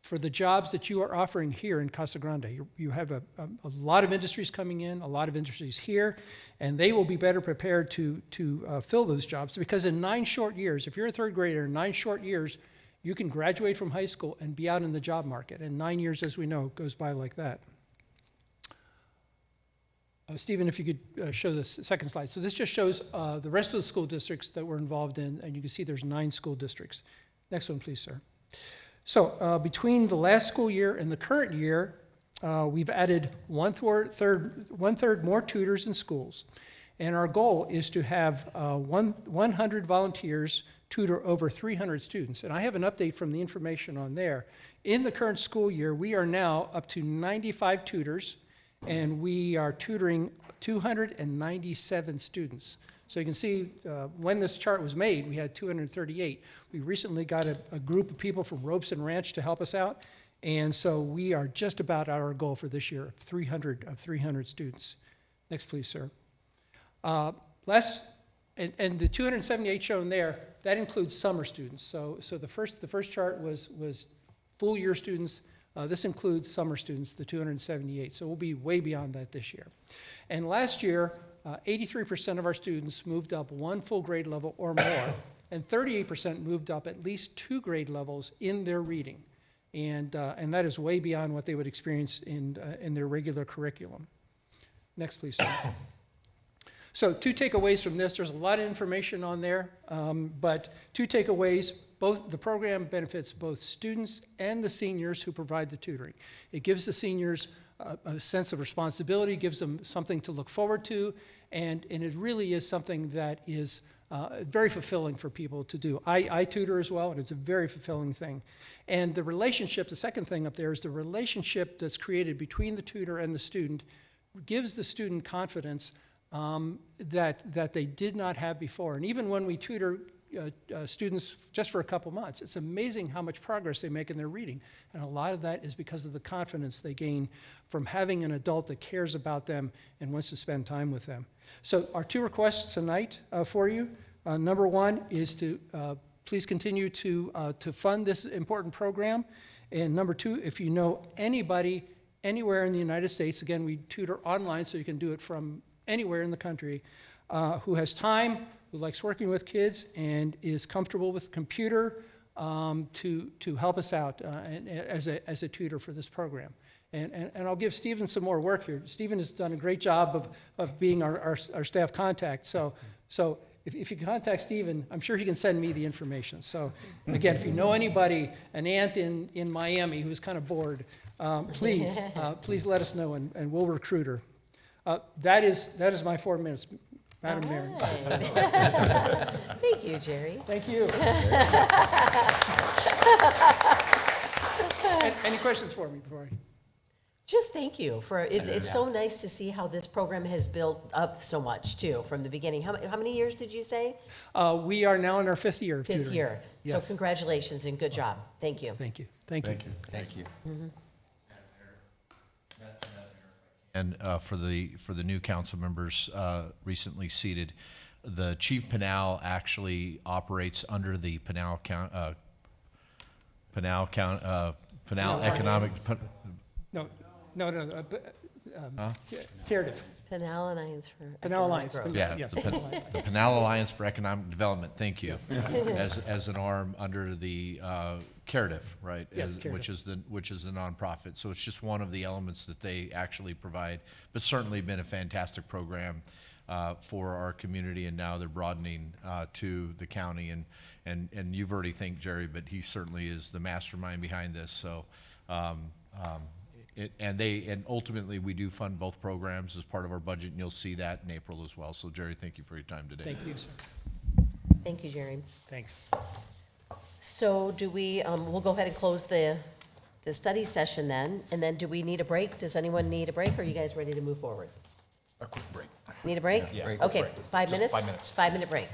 for the jobs that you are offering here in Casa Grande. You have a lot of industries coming in, a lot of industries here, and they will be better prepared to fill those jobs. Because in 9 short years, if you're a third grader, in 9 short years, you can graduate from high school and be out in the job market. And 9 years, as we know, goes by like that. Stephen, if you could show the second slide. So this just shows the rest of the school districts that we're involved in, and you can see there's 9 school districts. Next one, please, sir. So between the last school year and the current year, we've added one-third more tutors in schools. And our goal is to have 100 volunteers tutor over 300 students. And I have an update from the information on there. In the current school year, we are now up to 95 tutors, and we are tutoring 297 students. So you can see when this chart was made, we had 238. We recently got a group of people from Ropes and Ranch to help us out, and so we are just about at our goal for this year of 300 students. Next, please, sir. And the 278 shown there, that includes summer students. So the first chart was full year students. This includes summer students, the 278. So we'll be way beyond that this year. And last year, 83% of our students moved up 1 full grade level or more, and 38% moved up at least 2 grade levels in their reading. And that is way beyond what they would experience in their regular curriculum. Next, please, sir. So 2 takeaways from this. There's a lot of information on there, but 2 takeaways. The program benefits both students and the seniors who provide the tutoring. It gives the seniors a sense of responsibility, gives them something to look forward to, and it really is something that is very fulfilling for people to do. I tutor as well, and it's a very fulfilling thing. And the relationship, the second thing up there is the relationship that's created between the tutor and the student gives the student confidence that they did not have before. And even when we tutor students just for a couple months, it's amazing how much progress they make in their reading. And a lot of that is because of the confidence they gain from having an adult that cares about them and wants to spend time with them. So our 2 requests tonight for you. Number 1 is to please continue to fund this important program. And number 2, if you know anybody anywhere in the United States, again, we tutor online so you can do it from anywhere in the country, who has time, who likes working with kids, and is comfortable with the computer to help us out as a tutor for this program. And I'll give Stephen some more work here. Stephen has done a great job of being our staff contact. So if you contact Stephen, I'm sure he can send me the information. So again, if you know anybody, an aunt in Miami who's kind of bored, please let us know, and we'll recruit her. That is my 4 minutes, Madam Mayor. Thank you, Jerry. Thank you. Any questions for me before I? Just thank you for, it's so nice to see how this program has built up so much too from the beginning. How many years did you say? We are now in our 5th year of tutoring. 5th year. Yes. So congratulations and good job. Thank you. Thank you. Thank you. Thank you. Mm-hmm. And for the new council members recently seated, the Chief Pinal actually operates under the Pinal Economic. No, Cardiff, Pinal Alliance for. Pinal Alliance. Economic Growth. Yeah, Yes. the Pinal Alliance for Economic Development, thank you, as an arm under the Cardiff, right? Yes, Which is the nonprofit. So it's just one of the elements that they actually provide, but certainly been a fantastic program for our community, and now they're broadening to the county. And you've already thanked Jerry, but he certainly is the mastermind behind this. So. And ultimately, we do fund both programs as part of our budget, and you'll see that in April as well. So Jerry, thank you for your time today. Thank you, sir. Thank you, Jerry. Thanks. So do we, we'll go ahead and close the study session then, and then do we need a break? Does anyone need a break, or are you guys ready to move forward? A quick break. Need a break? Yeah. Okay, Break. 5 Just minutes? 5 minutes. 5-minute break.